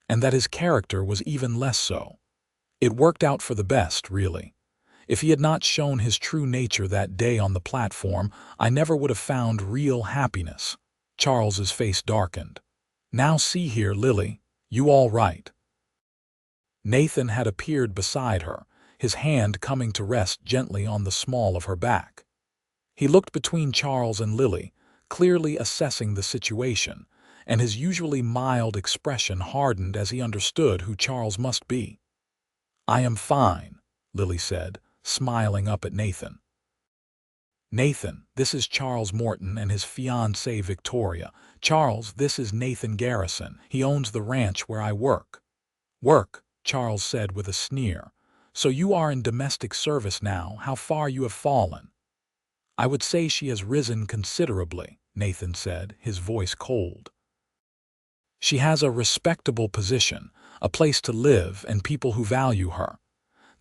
And that his character was even less so. It worked out for the best, really. If he had not shown his true nature that day on the platform, I never would have found real happiness." Charles's face darkened. "Now see here, Lily, you all right?" Nathan had appeared beside her, his hand coming to rest gently on the small of her back. He looked between Charles and Lily, clearly assessing the situation, and his usually mild expression hardened as he understood who Charles must be. "I am fine," Lily said, smiling up at Nathan. "Nathan, this is Charles Morton and his fiancée Victoria. Charles, this is Nathan Garrison. He owns the ranch where I work." "Work," Charles said with a sneer. "So you are in domestic service now. How far you have fallen." "I would say she has risen considerably," Nathan said, his voice cold. "She has a respectable position, a place to live, and people who value her.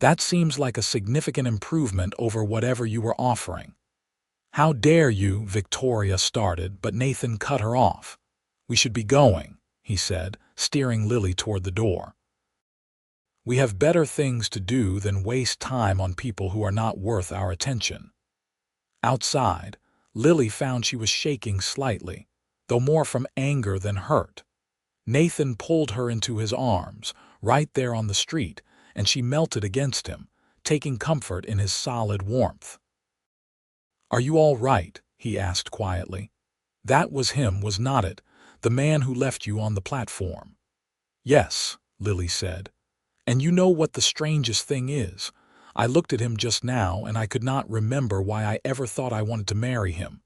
That seems like a significant improvement over whatever you were offering." "How dare you," Victoria started, but Nathan cut her off. "We should be going," he said, steering Lily toward the door. "We have better things to do than waste time on people who are not worth our attention." Outside, Lily found she was shaking slightly, though more from anger than hurt. Nathan pulled her into his arms, right there on the street, and she melted against him, taking comfort in his solid warmth. "Are you all right?" he asked quietly. "That was him, was not it? The man who left you on the platform?" "Yes," Lily said. "And you know what the strangest thing is? I looked at him just now and I could not remember why I ever thought I wanted to marry him.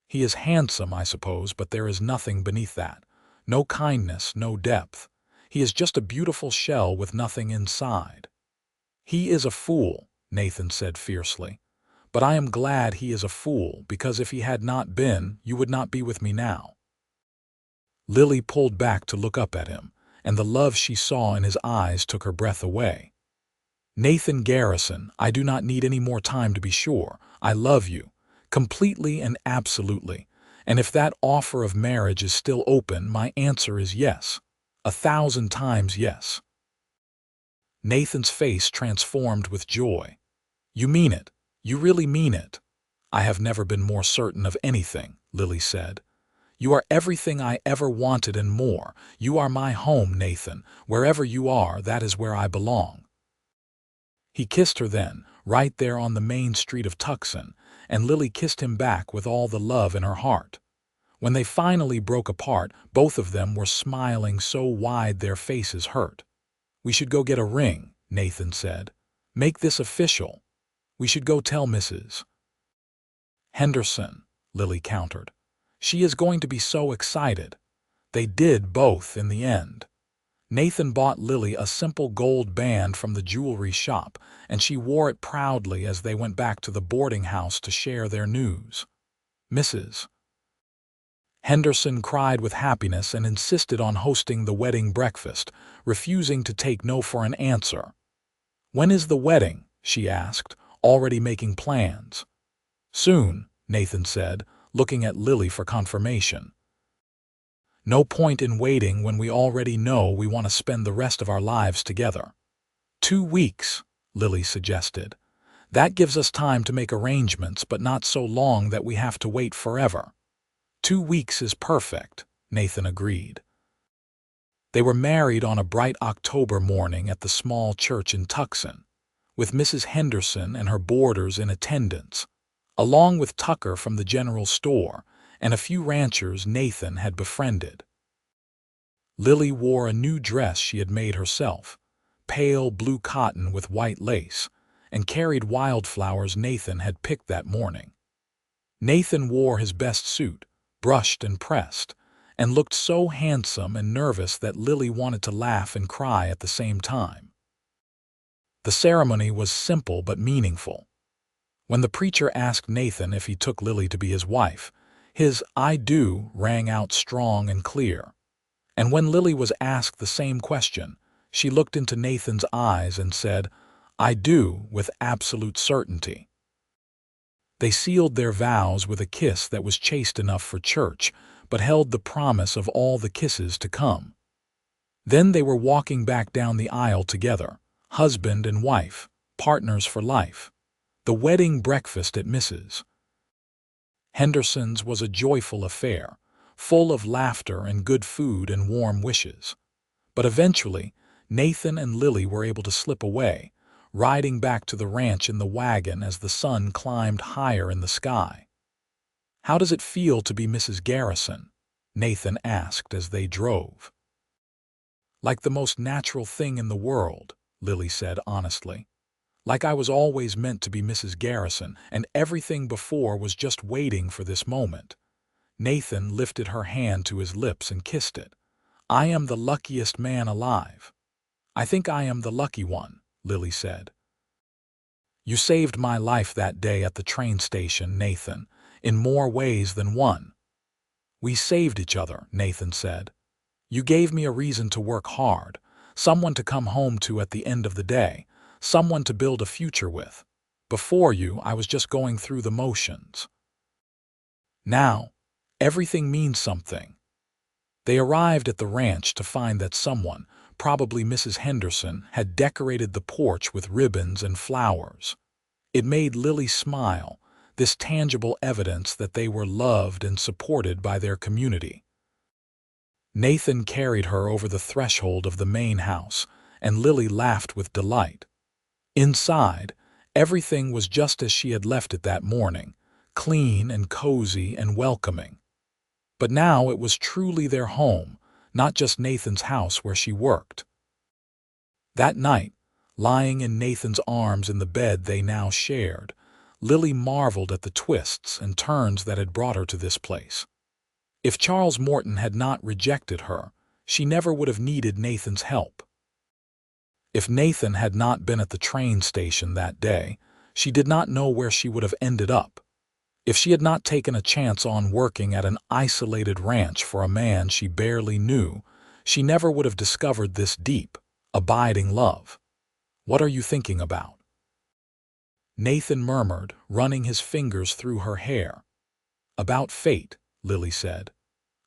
He is handsome, I suppose, but there is nothing beneath that. No kindness, no depth. He is just a beautiful shell with nothing inside. He is a fool, Nathan said fiercely. But I am glad he is a fool, because if he had not been, you would not be with me now. Lily pulled back to look up at him, and the love she saw in his eyes took her breath away. Nathan Garrison, I do not need any more time to be sure. I love you, completely and absolutely. And if that offer of marriage is still open, my answer is yes. 1,000 times yes. Nathan's face transformed with joy. You mean it. You really mean it. I have never been more certain of anything, Lily said. You are everything I ever wanted and more. You are my home, Nathan. Wherever you are, that is where I belong. He kissed her then, right there on the main street of Tucson, and Lily kissed him back with all the love in her heart. When they finally broke apart, both of them were smiling so wide their faces hurt. We should go get a ring, Nathan said. Make this official. We should go tell Mrs. Henderson, Lily countered. She is going to be so excited. They did both in the end. Nathan bought Lily a simple gold band from the jewelry shop, and she wore it proudly as they went back to the boarding house to share their news. Mrs. Henderson cried with happiness and insisted on hosting the wedding breakfast, refusing to take no for an answer. When is the wedding? She asked, already making plans. Soon, Nathan said, looking at Lily for confirmation. No point in waiting when we already know we want to spend the rest of our lives together. 2 weeks, Lily suggested. That gives us time to make arrangements, but not so long that we have to wait forever. 2 weeks is perfect, Nathan agreed. They were married on a bright October morning at the small church in Tucson, with Mrs. Henderson and her boarders in attendance, along with Tucker from the general store and a few ranchers Nathan had befriended. Lily wore a new dress she had made herself, pale blue cotton with white lace, and carried wildflowers Nathan had picked that morning. Nathan wore his best suit, brushed and pressed, and looked so handsome and nervous that Lily wanted to laugh and cry at the same time. The ceremony was simple but meaningful. When the preacher asked Nathan if he took Lily to be his wife, his "I do" rang out strong and clear. And when Lily was asked the same question, she looked into Nathan's eyes and said, "I do," with absolute certainty. They sealed their vows with a kiss that was chaste enough for church, but held the promise of all the kisses to come. Then they were walking back down the aisle together, husband and wife, partners for life. The wedding breakfast at Mrs. Henderson's was a joyful affair, full of laughter and good food and warm wishes. But eventually, Nathan and Lily were able to slip away, riding back to the ranch in the wagon as the sun climbed higher in the sky. "How does it feel to be Mrs. Garrison?" Nathan asked as they drove. "Like the most natural thing in the world," Lily said honestly. "Like I was always meant to be Mrs. Garrison, and everything before was just waiting for this moment." Nathan lifted her hand to his lips and kissed it. "I am the luckiest man alive." "I think I am the lucky one," Lily said. "You saved my life that day at the train station, Nathan, in more ways than one." "We saved each other," Nathan said. "You gave me a reason to work hard, someone to come home to at the end of the day, someone to build a future with. Before you, I was just going through the motions. Now, everything means something." They arrived at the ranch to find that someone, probably Mrs. Henderson, had decorated the porch with ribbons and flowers. It made Lily smile, this tangible evidence that they were loved and supported by their community. Nathan carried her over the threshold of the main house, and Lily laughed with delight. Inside, everything was just as she had left it that morning, clean and cozy and welcoming. But now it was truly their home, not just Nathan's house where she worked. That night, lying in Nathan's arms in the bed they now shared, Lily marveled at the twists and turns that had brought her to this place. If Charles Morton had not rejected her, she never would have needed Nathan's help. If Nathan had not been at the train station that day, she did not know where she would have ended up. If she had not taken a chance on working at an isolated ranch for a man she barely knew, she never would have discovered this deep, abiding love. "What are you thinking about?" Nathan murmured, running his fingers through her hair. "About fate," Lily said.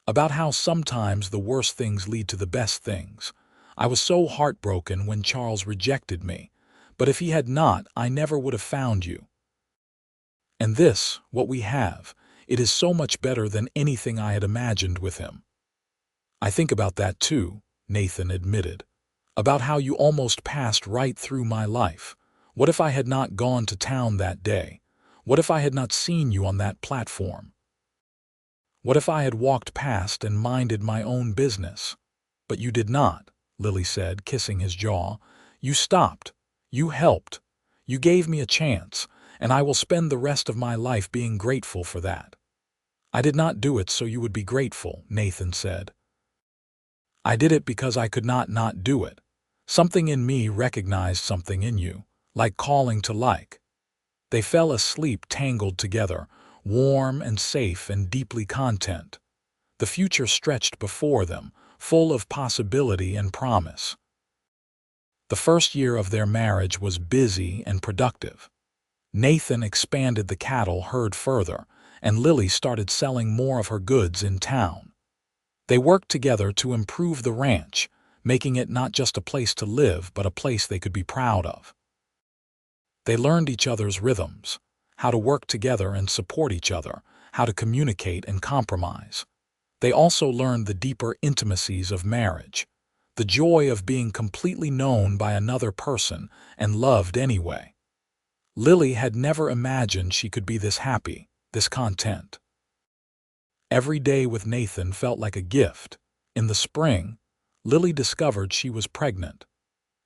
"About how sometimes the worst things lead to the best things. I was so heartbroken when Charles rejected me, but if he had not, I never would have found you. And this, what we have, it is so much better than anything I had imagined with him." "I think about that too," Nathan admitted. "About how you almost passed right through my life. What if I had not gone to town that day? What if I had not seen you on that platform? What if I had walked past and minded my own business?" "But you did not," Lily said, kissing his jaw. "You stopped. You helped. You gave me a chance, and I will spend the rest of my life being grateful for that." "I did not do it so you would be grateful," Nathan said. "I did it because I could not do it. Something in me recognized something in you, like calling to like." They fell asleep tangled together, warm and safe and deeply content. The future stretched before them, full of possibility and promise. The first year of their marriage was busy and productive. Nathan expanded the cattle herd further, and Lily started selling more of her goods in town. They worked together to improve the ranch, making it not just a place to live, but a place they could be proud of. They learned each other's rhythms, how to work together and support each other, how to communicate and compromise. They also learned the deeper intimacies of marriage, the joy of being completely known by another person and loved anyway. Lily had never imagined she could be this happy, this content. Every day with Nathan felt like a gift. In the spring, Lily discovered she was pregnant.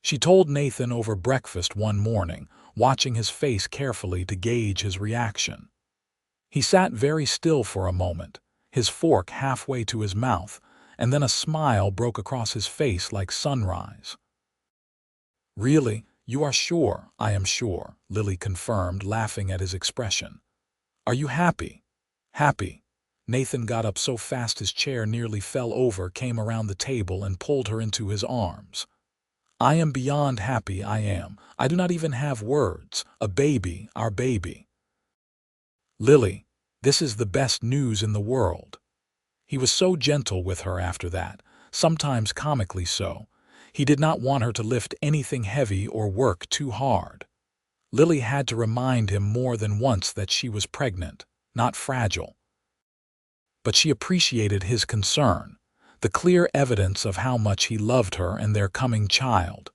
She told Nathan over breakfast one morning, watching his face carefully to gauge his reaction. He sat very still for a moment, his fork halfway to his mouth, and then a smile broke across his face like sunrise. "Really, you are sure?" "I am sure," Lily confirmed, laughing at his expression. "Are you happy?" "Happy." Nathan got up so fast his chair nearly fell over, came around the table and pulled her into his arms. "I am beyond happy, I am. I do not even have words. A baby, our baby." "Lily, this is the best news in the world." He was so gentle with her after that, sometimes comically so. He did not want her to lift anything heavy or work too hard. Lily had to remind him more than once that she was pregnant, not fragile. But she appreciated his concern, the clear evidence of how much he loved her and their coming child.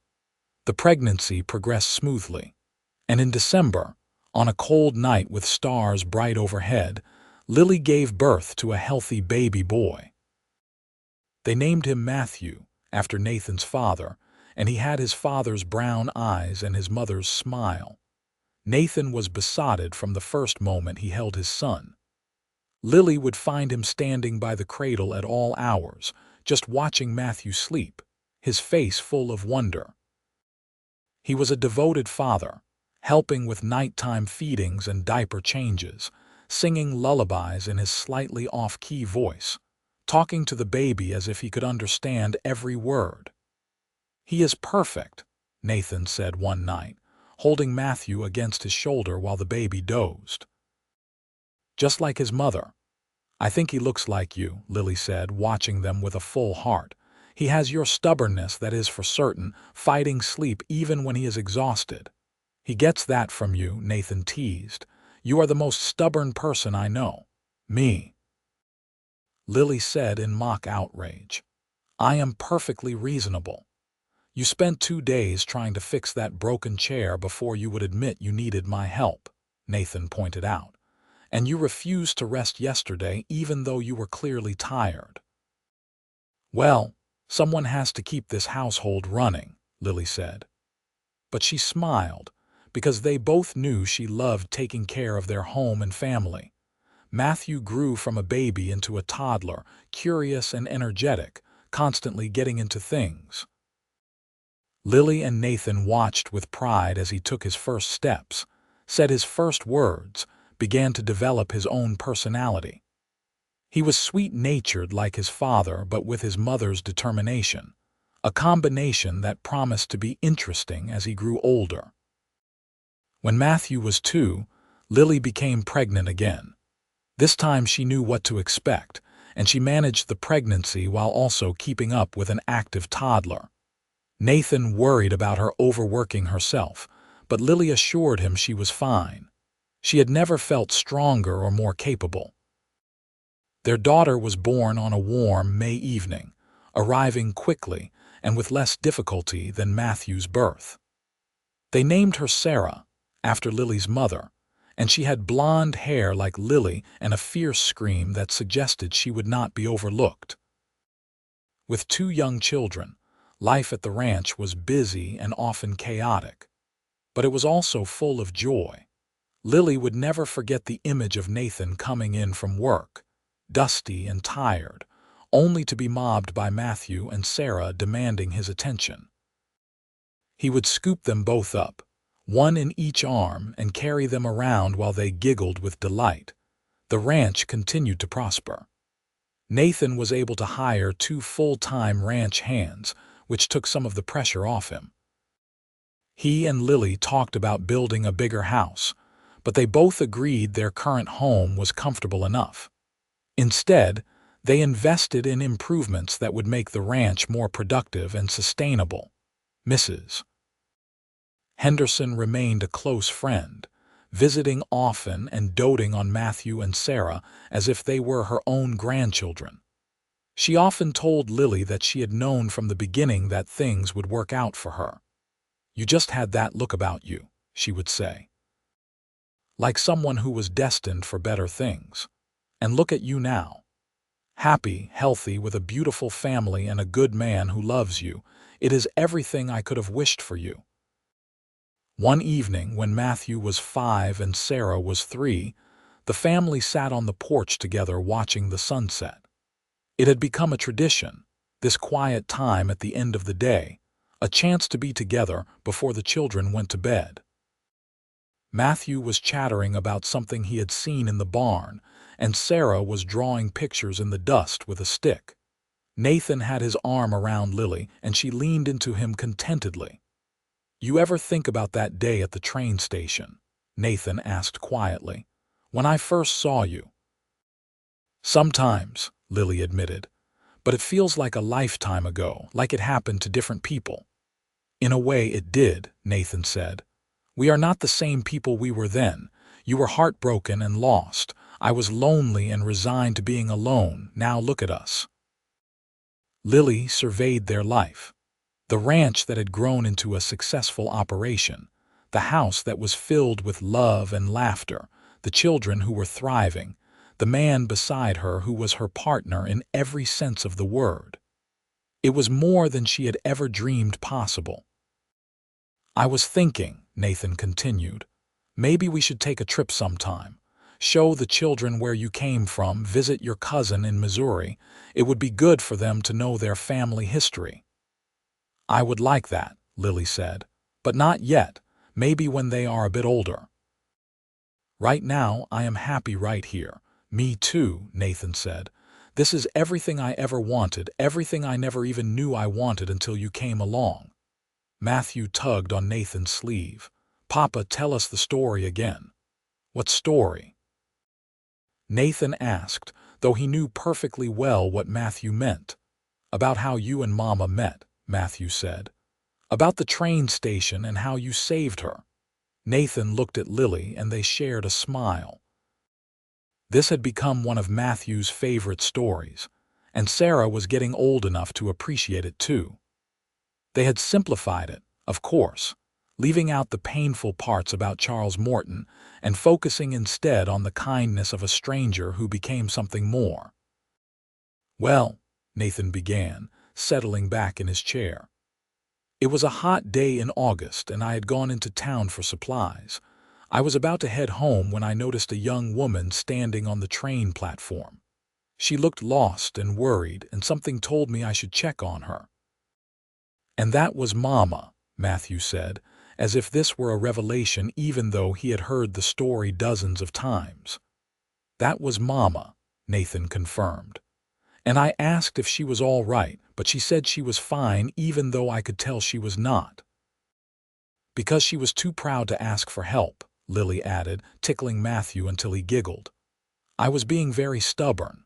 The pregnancy progressed smoothly, and in December, on a cold night with stars bright overhead, Lily gave birth to a healthy baby boy. They named him Matthew, after Nathan's father, and he had his father's brown eyes and his mother's smile. Nathan was besotted from the first moment he held his son. Lily would find him standing by the cradle at all hours, just watching Matthew sleep, his face full of wonder. He was a devoted father, helping with nighttime feedings and diaper changes, singing lullabies in his slightly off-key voice, talking to the baby as if he could understand every word. "He is perfect," Nathan said one night, holding Matthew against his shoulder while the baby dozed. "Just like his mother." "I think he looks like you," Lily said, watching them with a full heart. "He has your stubbornness, that is for certain, fighting sleep even when he is exhausted." "He gets that from you," Nathan teased. "You are the most stubborn person I know." "Me?" Lily said in mock outrage. "I am perfectly reasonable. You spent 2 days trying to fix that broken chair before you would admit you needed my help," Nathan pointed out. "And you refused to rest yesterday even though you were clearly tired." "Well, someone has to keep this household running," Lily said. But she smiled, because they both knew she loved taking care of their home and family. Matthew grew from a baby into a toddler, curious and energetic, constantly getting into things. Lily and Nathan watched with pride as he took his first steps, said his first words, began to develop his own personality. He was sweet-natured like his father, but with his mother's determination, a combination that promised to be interesting as he grew older. When Matthew was 2, Lily became pregnant again. This time she knew what to expect, and she managed the pregnancy while also keeping up with an active toddler. Nathan worried about her overworking herself, but Lily assured him she was fine. She had never felt stronger or more capable. Their daughter was born on a warm May evening, arriving quickly and with less difficulty than Matthew's birth. They named her Sarah, after Lily's mother, and she had blonde hair like Lily and a fierce scream that suggested she would not be overlooked. With 2 young children, life at the ranch was busy and often chaotic, but it was also full of joy. Lily would never forget the image of Nathan coming in from work, dusty and tired, only to be mobbed by Matthew and Sarah demanding his attention. He would scoop them both up, one in each arm, and carry them around while they giggled with delight. The ranch continued to prosper. Nathan was able to hire 2 full-time ranch hands, which took some of the pressure off him. He and Lily talked about building a bigger house, but they both agreed their current home was comfortable enough. Instead, they invested in improvements that would make the ranch more productive and sustainable. Mrs. Henderson remained a close friend, visiting often and doting on Matthew and Sarah as if they were her own grandchildren. She often told Lily that she had known from the beginning that things would work out for her. "You just had that look about you," she would say. "Like someone who was destined for better things. And look at you now. Happy, healthy, with a beautiful family and a good man who loves you. It is everything I could have wished for you." One evening, when Matthew was 5 and Sarah was 3, the family sat on the porch together watching the sunset. It had become a tradition, this quiet time at the end of the day, a chance to be together before the children went to bed. Matthew was chattering about something he had seen in the barn, and Sarah was drawing pictures in the dust with a stick. Nathan had his arm around Lily, and she leaned into him contentedly. "You ever think about that day at the train station?" Nathan asked quietly. "When I first saw you." "Sometimes," Lily admitted, "but it feels like a lifetime ago, like it happened to different people." "In a way it did," Nathan said. "We are not the same people we were then. You were heartbroken and lost. I was lonely and resigned to being alone. Now look at us." Lily surveyed their life. The ranch that had grown into a successful operation, the house that was filled with love and laughter, the children who were thriving, the man beside her who was her partner in every sense of the word. It was more than she had ever dreamed possible. "I was thinking," Nathan continued, "maybe we should take a trip sometime. Show the children where you came from, visit your cousin in Missouri. It would be good for them to know their family history." "I would like that," Lily said, "but not yet, maybe when they are a bit older. Right now, I am happy right here." "Me too," Nathan said. "This is everything I ever wanted, everything I never even knew I wanted until you came along." Matthew tugged on Nathan's sleeve. "Papa, tell us the story again." "What story?" Nathan asked, though he knew perfectly well what Matthew meant. "About how you and Mama met," Matthew said. "About the train station and how you saved her." Nathan looked at Lily and they shared a smile. This had become one of Matthew's favorite stories, and Sarah was getting old enough to appreciate it too. They had simplified it, of course, leaving out the painful parts about Charles Morton and focusing instead on the kindness of a stranger who became something more. "Well," Nathan began, settling back in his chair. "It was a hot day in August and I had gone into town for supplies. I was about to head home when I noticed a young woman standing on the train platform. She looked lost and worried, and something told me I should check on her. "And that was Mama," Matthew said, as if this were a revelation even though he had heard the story dozens of times. "That was Mama," Nathan confirmed. "And I asked if she was all right, but she said she was fine even though I could tell she was not." "Because she was too proud to ask for help," Lily added, tickling Matthew until he giggled. "I was being very stubborn."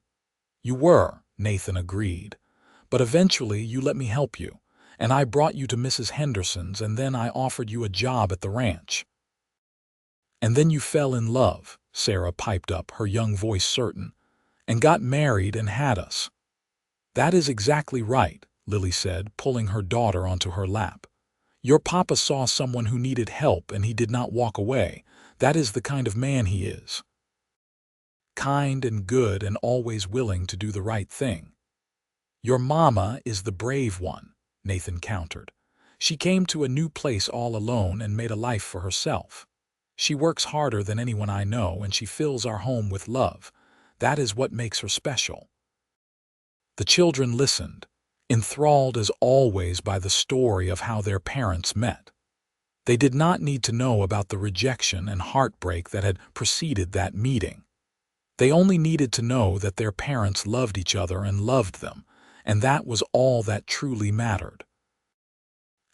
"You were," Nathan agreed. "But eventually you let me help you, and I brought you to Mrs. Henderson's, and then I offered you a job at the ranch." "And then you fell in love," Sarah piped up, her young voice certain, "and got married and had us." "That is exactly right," Lily said, pulling her daughter onto her lap. "Your papa saw someone who needed help and he did not walk away. That is the kind of man he is. Kind and good and always willing to do the right thing." "Your mama is the brave one," Nathan countered. "She came to a new place all alone and made a life for herself. She works harder than anyone I know, and she fills our home with love. That is what makes her special." The children listened, enthralled as always by the story of how their parents met. They did not need to know about the rejection and heartbreak that had preceded that meeting. They only needed to know that their parents loved each other and loved them, and that was all that truly mattered.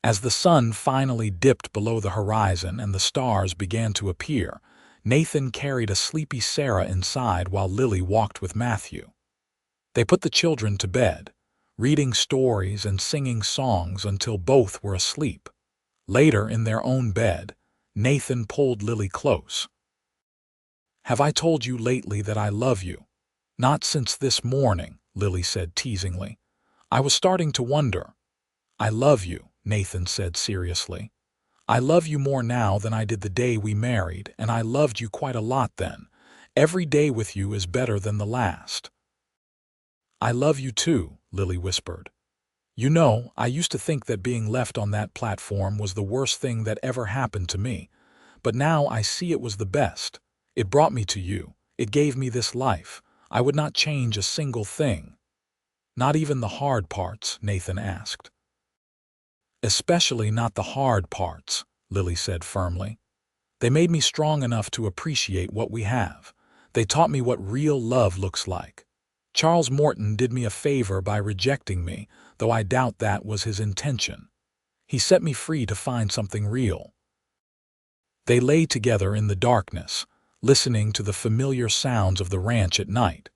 As the sun finally dipped below the horizon and the stars began to appear, Nathan carried a sleepy Sarah inside while Lily walked with Matthew. They put the children to bed, reading stories and singing songs until both were asleep. Later, in their own bed, Nathan pulled Lily close. "Have I told you lately that I love you?" "Not since this morning," Lily said teasingly. "I was starting to wonder." "I love you," Nathan said seriously. "I love you more now than I did the day we married, and I loved you quite a lot then. Every day with you is better than the last." "I love you too," Lily whispered. "You know, I used to think that being left on that platform was the worst thing that ever happened to me, but now I see it was the best. It brought me to you. It gave me this life. I would not change a single thing." "Not even the hard parts?" Nathan asked. "Especially not the hard parts," Lily said firmly. "They made me strong enough to appreciate what we have. They taught me what real love looks like. Charles Morton did me a favor by rejecting me, though I doubt that was his intention. He set me free to find something real." They lay together in the darkness, listening to the familiar sounds of the ranch at night.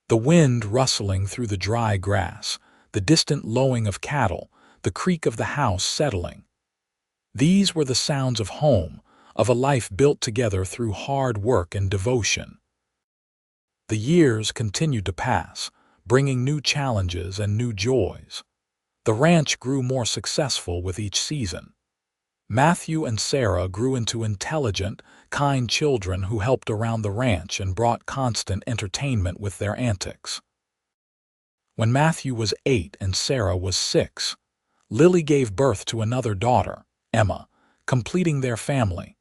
The wind rustling through the dry grass, the distant lowing of cattle, the creak of the house settling. These were the sounds of home, of a life built together through hard work and devotion. The years continued to pass, bringing new challenges and new joys. The ranch grew more successful with each season. Matthew and Sarah grew into intelligent, kind children who helped around the ranch and brought constant entertainment with their antics. When Matthew was 8 and Sarah was 6, Lily gave birth to another daughter, Emma, completing their family.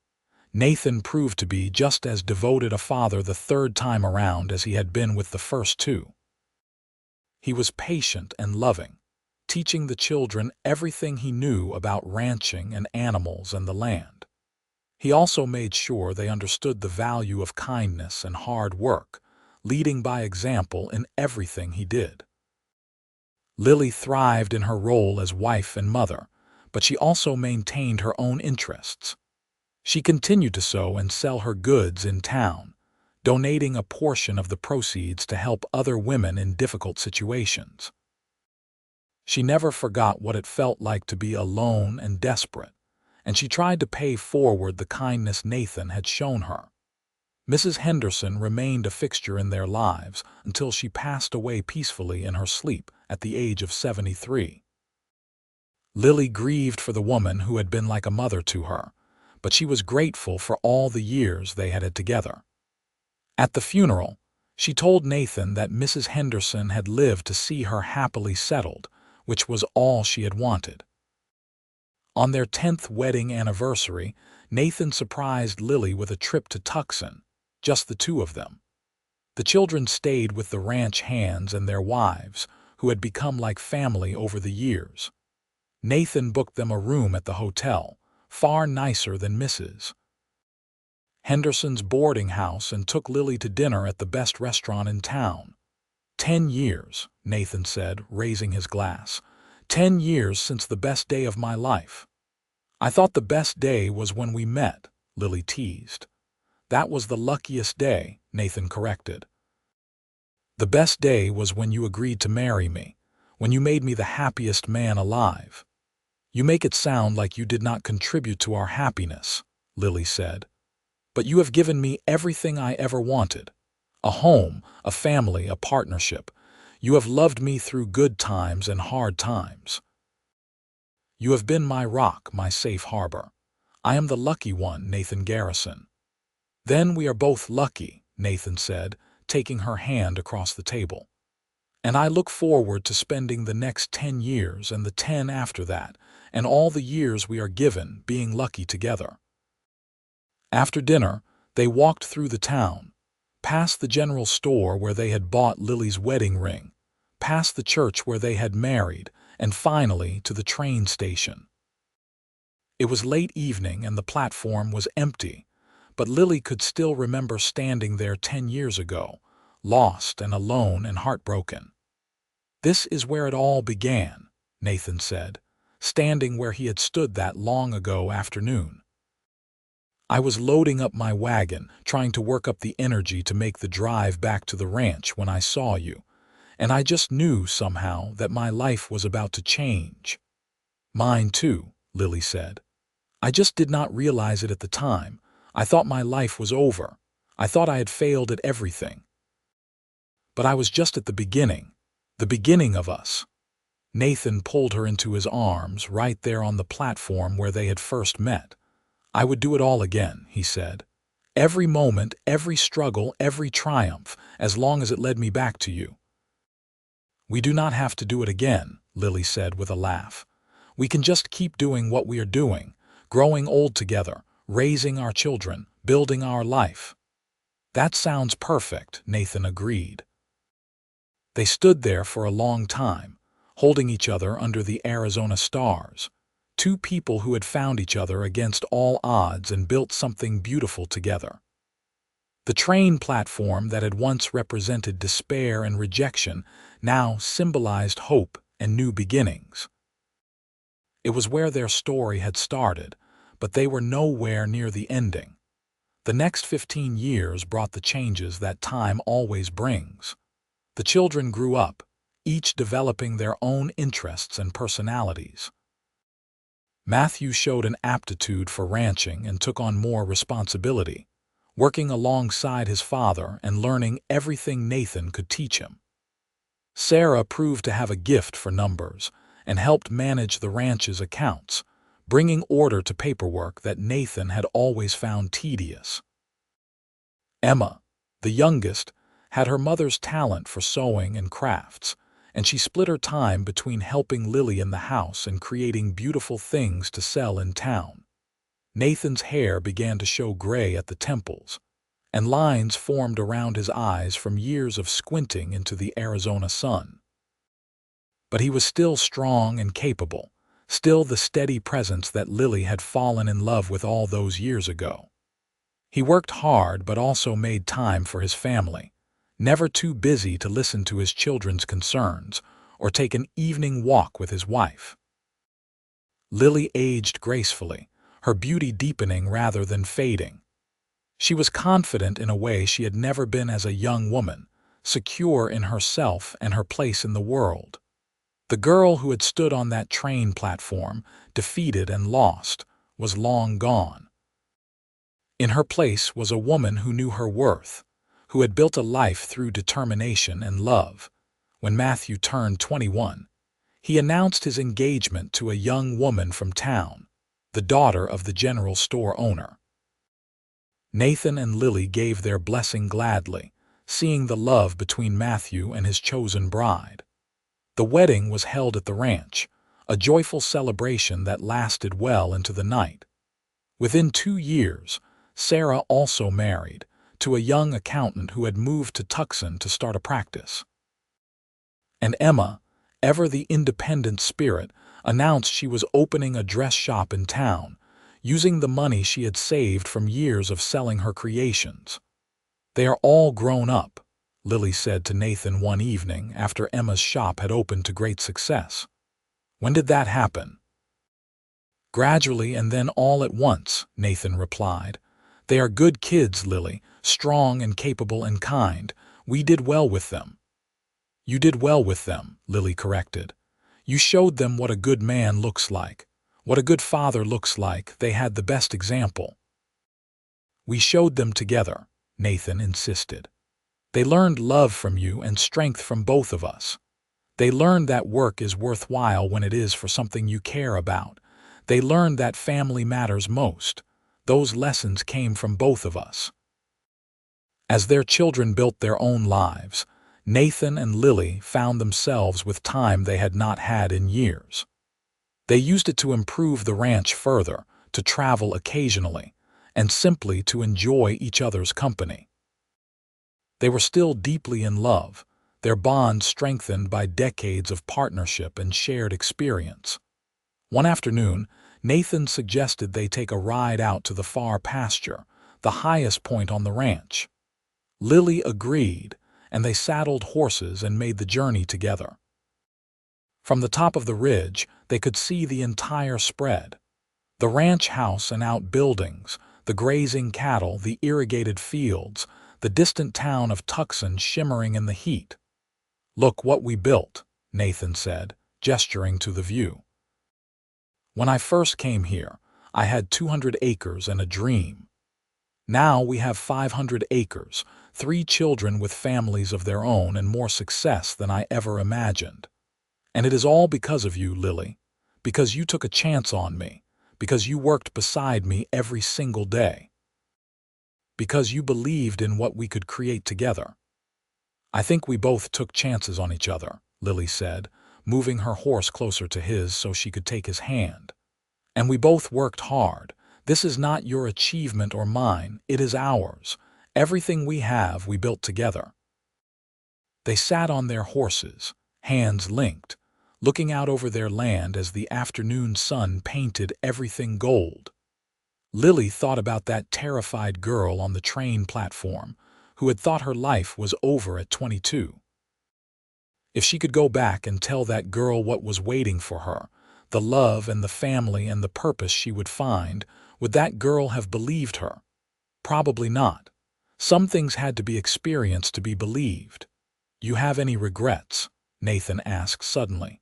Nathan proved to be just as devoted a father the third time around as he had been with the first two. He was patient and loving, teaching the children everything he knew about ranching and animals and the land. He also made sure they understood the value of kindness and hard work, leading by example in everything he did. Lily thrived in her role as wife and mother, but she also maintained her own interests. She continued to sew and sell her goods in town, donating a portion of the proceeds to help other women in difficult situations. She never forgot what it felt like to be alone and desperate, and she tried to pay forward the kindness Nathan had shown her. Mrs. Henderson remained a fixture in their lives until she passed away peacefully in her sleep at the age of 73. Lily grieved for the woman who had been like a mother to her, but she was grateful for all the years they had together. At the funeral, she told Nathan that Mrs. Henderson had lived to see her happily settled, which was all she had wanted. On their 10th wedding anniversary, Nathan surprised Lily with a trip to Tucson, just the two of them. The children stayed with the ranch hands and their wives, who had become like family over the years. Nathan booked them a room at the hotel, far nicer than Mrs. Henderson's boarding house, and took Lily to dinner at the best restaurant in town. 10 years, Nathan said, raising his glass. 10 years since the best day of my life. I thought the best day was when we met, Lily teased. That was the luckiest day, Nathan corrected. The best day was when you agreed to marry me, when you made me the happiest man alive. You make it sound like you did not contribute to our happiness, Lily said. But you have given me everything I ever wanted. A home, a family, a partnership. You have loved me through good times and hard times. You have been my rock, my safe harbor. I am the lucky one, Nathan Garrison. Then we are both lucky, Nathan said, taking her hand across the table. And I look forward to spending the next 10 years and the 10 after that, and all the years we are given being lucky together. After dinner, they walked through the town, past the general store where they had bought Lily's wedding ring, past the church where they had married, and finally to the train station. It was late evening and the platform was empty, but Lily could still remember standing there 10 years ago, lost and alone and heartbroken. This is where it all began, Nathan said, standing where he had stood that long ago afternoon. I was loading up my wagon, trying to work up the energy to make the drive back to the ranch when I saw you, and I just knew somehow that my life was about to change. Mine too, Lily said. I just did not realize it at the time. I thought my life was over. I thought I had failed at everything. But I was just at the beginning of us. Nathan pulled her into his arms right there on the platform where they had first met. I would do it all again, he said. Every moment, every struggle, every triumph, as long as it led me back to you. We do not have to do it again, Lily said with a laugh. We can just keep doing what we are doing, growing old together, raising our children, building our life. That sounds perfect, Nathan agreed. They stood there for a long time, holding each other under the Arizona stars. Two people who had found each other against all odds and built something beautiful together. The train platform that had once represented despair and rejection now symbolized hope and new beginnings. It was where their story had started, but they were nowhere near the ending. The next 15 years brought the changes that time always brings. The children grew up, each developing their own interests and personalities. Matthew showed an aptitude for ranching and took on more responsibility, working alongside his father and learning everything Nathan could teach him. Sarah proved to have a gift for numbers and helped manage the ranch's accounts, bringing order to paperwork that Nathan had always found tedious. Emma, the youngest, had her mother's talent for sewing and crafts, and she split her time between helping Lily in the house and creating beautiful things to sell in town. Nathan's hair began to show gray at the temples, and lines formed around his eyes from years of squinting into the Arizona sun. But he was still strong and capable, still the steady presence that Lily had fallen in love with all those years ago. He worked hard but also made time for his family, never too busy to listen to his children's concerns or take an evening walk with his wife. Lily aged gracefully, her beauty deepening rather than fading. She was confident in a way she had never been as a young woman, secure in herself and her place in the world. The girl who had stood on that train platform, defeated and lost, was long gone. In her place was a woman who knew her worth, who had built a life through determination and love. When Matthew turned 21, he announced his engagement to a young woman from town, the daughter of the general store owner. Nathan and Lily gave their blessing gladly, seeing the love between Matthew and his chosen bride. The wedding was held at the ranch, a joyful celebration that lasted well into the night. Within 2 years, Sarah also married to a young accountant who had moved to Tucson to start a practice. And Emma, ever the independent spirit, announced she was opening a dress shop in town, using the money she had saved from years of selling her creations. "They are all grown up," Lily said to Nathan one evening after Emma's shop had opened to great success. "When did that happen?" "Gradually and then all at once," Nathan replied. "They are good kids, Lily, strong and capable and kind. We did well with them." "You did well with them," Lily corrected. "You showed them what a good man looks like, what a good father looks like. They had the best example." "We showed them together," Nathan insisted. "They learned love from you and strength from both of us. They learned that work is worthwhile when it is for something you care about. They learned that family matters most. Those lessons came from both of us." As their children built their own lives, Nathan and Lily found themselves with time they had not had in years. They used it to improve the ranch further, to travel occasionally, and simply to enjoy each other's company. They were still deeply in love, their bond strengthened by decades of partnership and shared experience. One afternoon, Nathan suggested they take a ride out to the far pasture, the highest point on the ranch. Lily agreed, and they saddled horses and made the journey together. From the top of the ridge, they could see the entire spread. The ranch house and outbuildings, the grazing cattle, the irrigated fields, the distant town of Tucson shimmering in the heat. "Look what we built," Nathan said, gesturing to the view. "When I first came here, I had 200 acres and a dream. Now we have 500 acres, 3 children with families of their own, and more success than I ever imagined. And it is all because of you, Lily, because you took a chance on me, because you worked beside me every single day, because you believed in what we could create together." "I think we both took chances on each other," Lily said, moving her horse closer to his so she could take his hand. "And we both worked hard. This is not your achievement or mine, it is ours. Everything we have, we built together." They sat on their horses, hands linked, looking out over their land as the afternoon sun painted everything gold. Lily thought about that terrified girl on the train platform who had thought her life was over at 22. If she could go back and tell that girl what was waiting for her, the love and the family and the purpose she would find, would that girl have believed her? Probably not. Some things had to be experienced to be believed. "You have any regrets?" Nathan asked suddenly.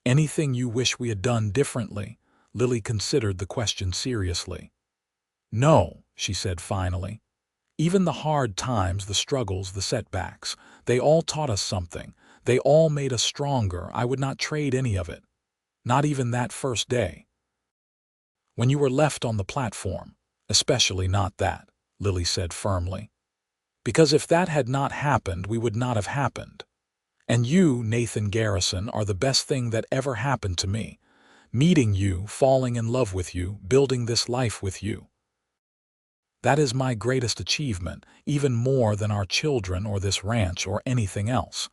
"Anything you wish we had done differently?" Lily considered the question seriously. "No," she said finally. "Even the hard times, the struggles, the setbacks, they all taught us something. They all made us stronger. I would not trade any of it. Not even that first day. When you were left on the platform, especially not that," Lily said firmly. "Because if that had not happened, we would not have happened. And you, Nathan Garrison, are the best thing that ever happened to me. Meeting you, falling in love with you, building this life with you. That is my greatest achievement, even more than our children or this ranch or anything else.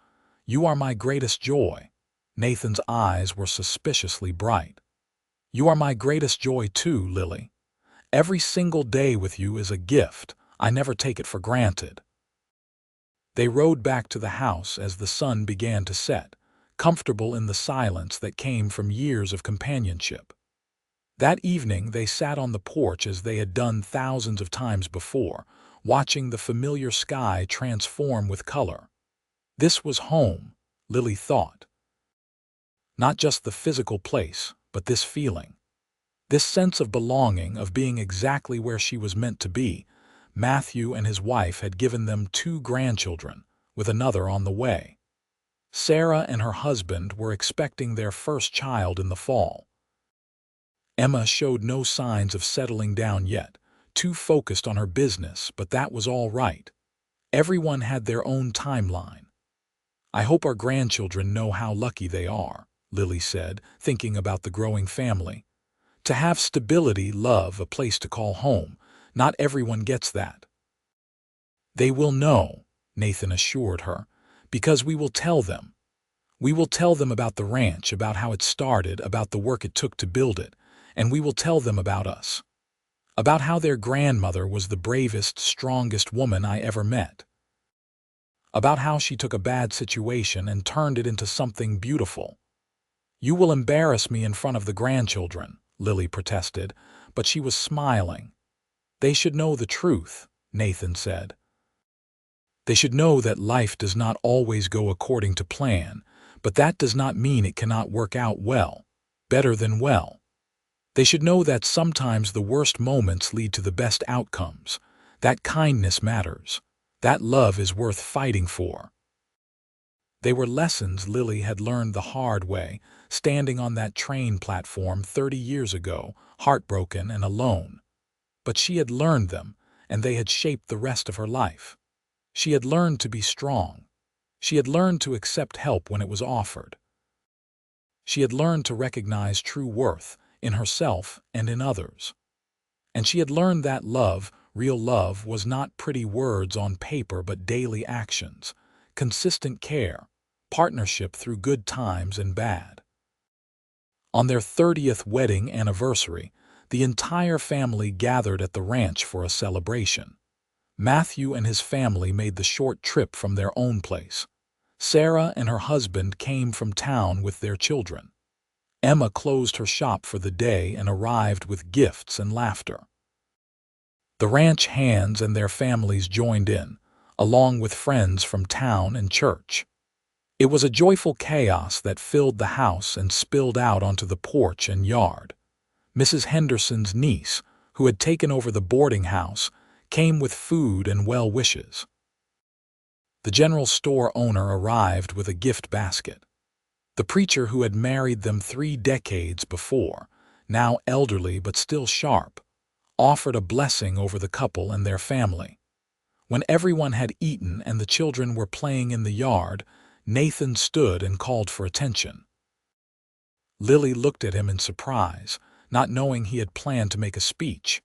You are my greatest joy." Nathan's eyes were suspiciously bright. "You are my greatest joy too, Lily. Every single day with you is a gift. I never take it for granted." They rode back to the house as the sun began to set, comfortable in the silence that came from years of companionship. That evening they sat on the porch as they had done thousands of times before, watching the familiar sky transform with color. This was home, Lily thought. Not just the physical place, but this feeling. This sense of belonging, of being exactly where she was meant to be. Matthew and his wife had given them 2 grandchildren, with another on the way. Sarah and her husband were expecting their first child in the fall. Emma showed no signs of settling down yet, too focused on her business, but that was all right. Everyone had their own timeline. "I hope our grandchildren know how lucky they are," Lily said, thinking about the growing family. To have stability, love, a place to call home. Not everyone gets that. They will know, Nathan assured her, because we will tell them. We will tell them about the ranch, about how it started, about the work it took to build it, and we will tell them about us. About how their grandmother was the bravest, strongest woman I ever met. About how she took a bad situation and turned it into something beautiful. You will embarrass me in front of the grandchildren, Lily protested, but she was smiling. They should know the truth, Nathan said. They should know that life does not always go according to plan, but that does not mean it cannot work out well, better than well. They should know that sometimes the worst moments lead to the best outcomes, that kindness matters, that love is worth fighting for. They were lessons Lily had learned the hard way, standing on that train platform 30 years ago, heartbroken and alone. But she had learned them, and they had shaped the rest of her life. She had learned to be strong. She had learned to accept help when it was offered. She had learned to recognize true worth in herself and in others. And she had learned that love, real love, was not pretty words on paper but daily actions, consistent care, partnership through good times and bad. On their 30th wedding anniversary, the entire family gathered at the ranch for a celebration. Matthew and his family made the short trip from their own place. Sarah and her husband came from town with their children. Emma closed her shop for the day and arrived with gifts and laughter. The ranch hands and their families joined in, along with friends from town and church. It was a joyful chaos that filled the house and spilled out onto the porch and yard. Mrs. Henderson's niece, who had taken over the boarding house, came with food and well wishes. The general store owner arrived with a gift basket. The preacher who had married them 3 decades before, now elderly but still sharp, offered a blessing over the couple and their family. When everyone had eaten and the children were playing in the yard, Nathan stood and called for attention. Lily looked at him in surprise, not knowing he had planned to make a speech.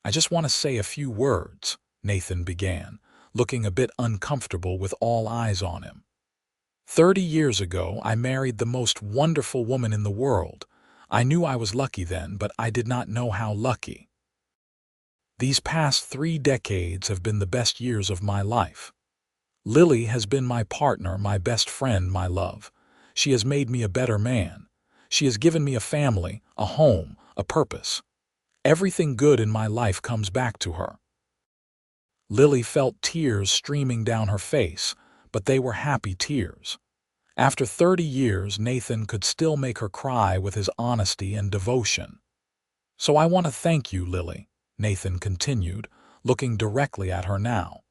"I just want to say a few words," Nathan began, looking a bit uncomfortable with all eyes on him. 30 years ago, I married the most wonderful woman in the world. I knew I was lucky then, but I did not know how lucky. These past 3 decades have been the best years of my life. Lily has been my partner, my best friend, my love. She has made me a better man. She has given me a family, a home, a purpose. Everything good in my life comes back to her. Lily felt tears streaming down her face, but they were happy tears. After 30 years, Nathan could still make her cry with his honesty and devotion. "So I want to thank you, Lily," Nathan continued, looking directly at her now.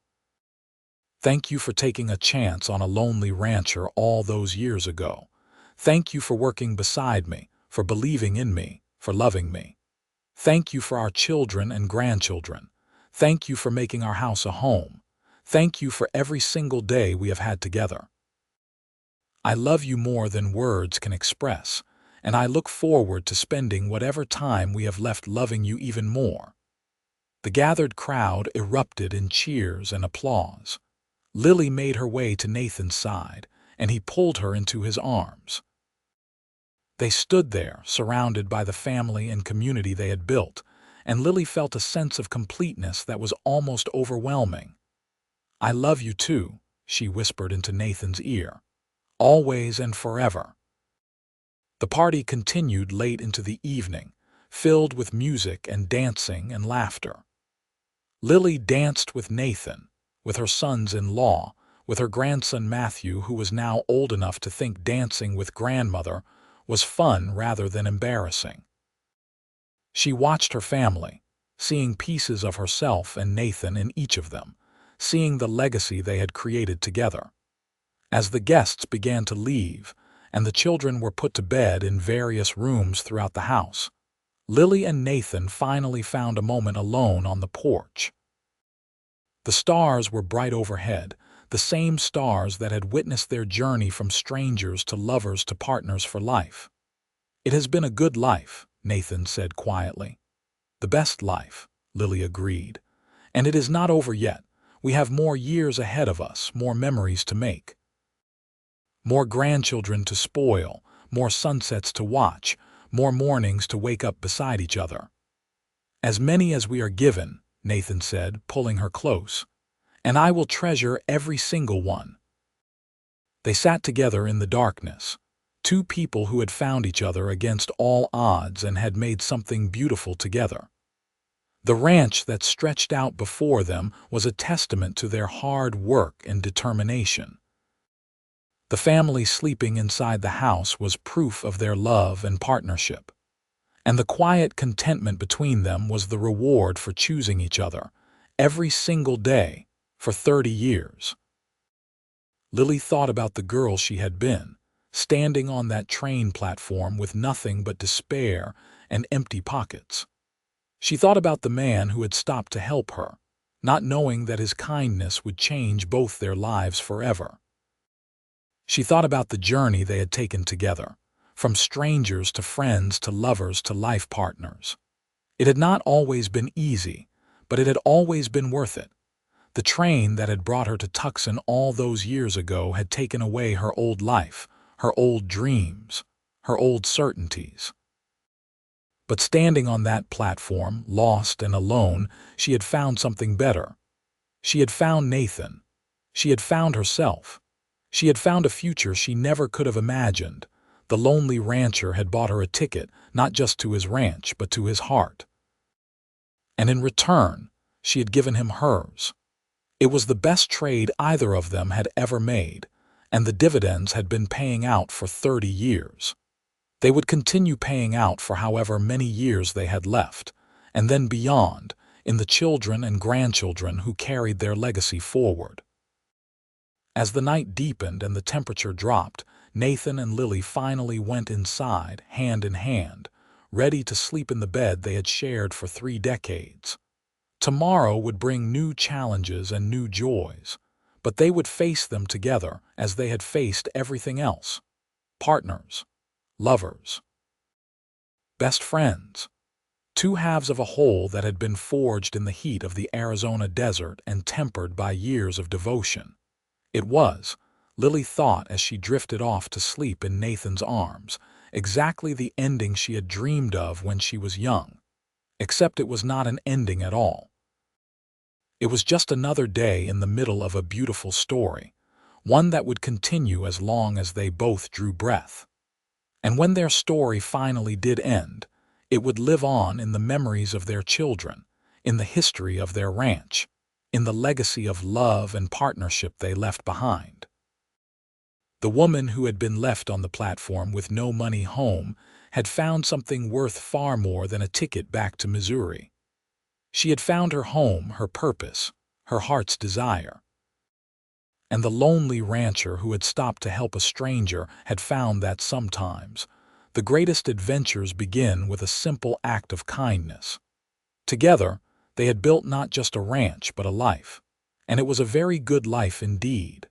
"Thank you for taking a chance on a lonely rancher all those years ago. Thank you for working beside me, for believing in me, for loving me. Thank you for our children and grandchildren. Thank you for making our house a home. Thank you for every single day we have had together. I love you more than words can express, and I look forward to spending whatever time we have left loving you even more." The gathered crowd erupted in cheers and applause. Lily made her way to Nathan's side, and he pulled her into his arms. They stood there, surrounded by the family and community they had built, and Lily felt a sense of completeness that was almost overwhelming. "I love you too," she whispered into Nathan's ear. "Always and forever." The party continued late into the evening, filled with music and dancing and laughter. Lily danced with Nathan, with her sons-in-law, with her grandson Matthew, who was now old enough to think dancing with grandmother was fun rather than embarrassing. She watched her family, seeing pieces of herself and Nathan in each of them, seeing the legacy they had created together. As the guests began to leave, and the children were put to bed in various rooms throughout the house, Lily and Nathan finally found a moment alone on the porch. The stars were bright overhead, the same stars that had witnessed their journey from strangers to lovers to partners for life. "It has been a good life," Nathan said quietly. "The best life," Lily agreed. "And it is not over yet. We have more years ahead of us, more memories to make. More grandchildren to spoil, more sunsets to watch, more mornings to wake up beside each other." "As many as we are given," Nathan said, pulling her close. "And I will treasure every single one." They sat together in the darkness, two people who had found each other against all odds and had made something beautiful together. The ranch that stretched out before them was a testament to their hard work and determination. The family sleeping inside the house was proof of their love and partnership. And the quiet contentment between them was the reward for choosing each other, every single day, for 30 years. Lily thought about the girl she had been, standing on that train platform with nothing but despair and empty pockets. She thought about the man who had stopped to help her, not knowing that his kindness would change both their lives forever. She thought about the journey they had taken together, from strangers to friends to lovers to life partners. It had not always been easy, but it had always been worth it. The train that had brought her to Tucson all those years ago had taken away her old life, her old dreams, her old certainties. But standing on that platform, lost and alone, she had found something better. She had found Nathan. She had found herself. She had found a future she never could have imagined. The lonely rancher had bought her a ticket, not just to his ranch, but to his heart. And in return, she had given him hers. It was the best trade either of them had ever made, and the dividends had been paying out for 30 years. They would continue paying out for however many years they had left, and then beyond, in the children and grandchildren who carried their legacy forward. As the night deepened and the temperature dropped, Nathan and Lily finally went inside, hand in hand, ready to sleep in the bed they had shared for 3 decades. Tomorrow would bring new challenges and new joys, but they would face them together as they had faced everything else. Partners, lovers, best friends, two halves of a whole that had been forged in the heat of the Arizona desert and tempered by years of devotion. It was, Lily thought as she drifted off to sleep in Nathan's arms, exactly the ending she had dreamed of when she was young. Except it was not an ending at all. It was just another day in the middle of a beautiful story, one that would continue as long as they both drew breath. And when their story finally did end, it would live on in the memories of their children, in the history of their ranch, in the legacy of love and partnership they left behind. The woman who had been left on the platform with no money home had found something worth far more than a ticket back to Missouri. She had found her home, her purpose, her heart's desire. And the lonely rancher who had stopped to help a stranger had found that sometimes the greatest adventures begin with a simple act of kindness. Together, they had built not just a ranch but a life, and it was a very good life indeed.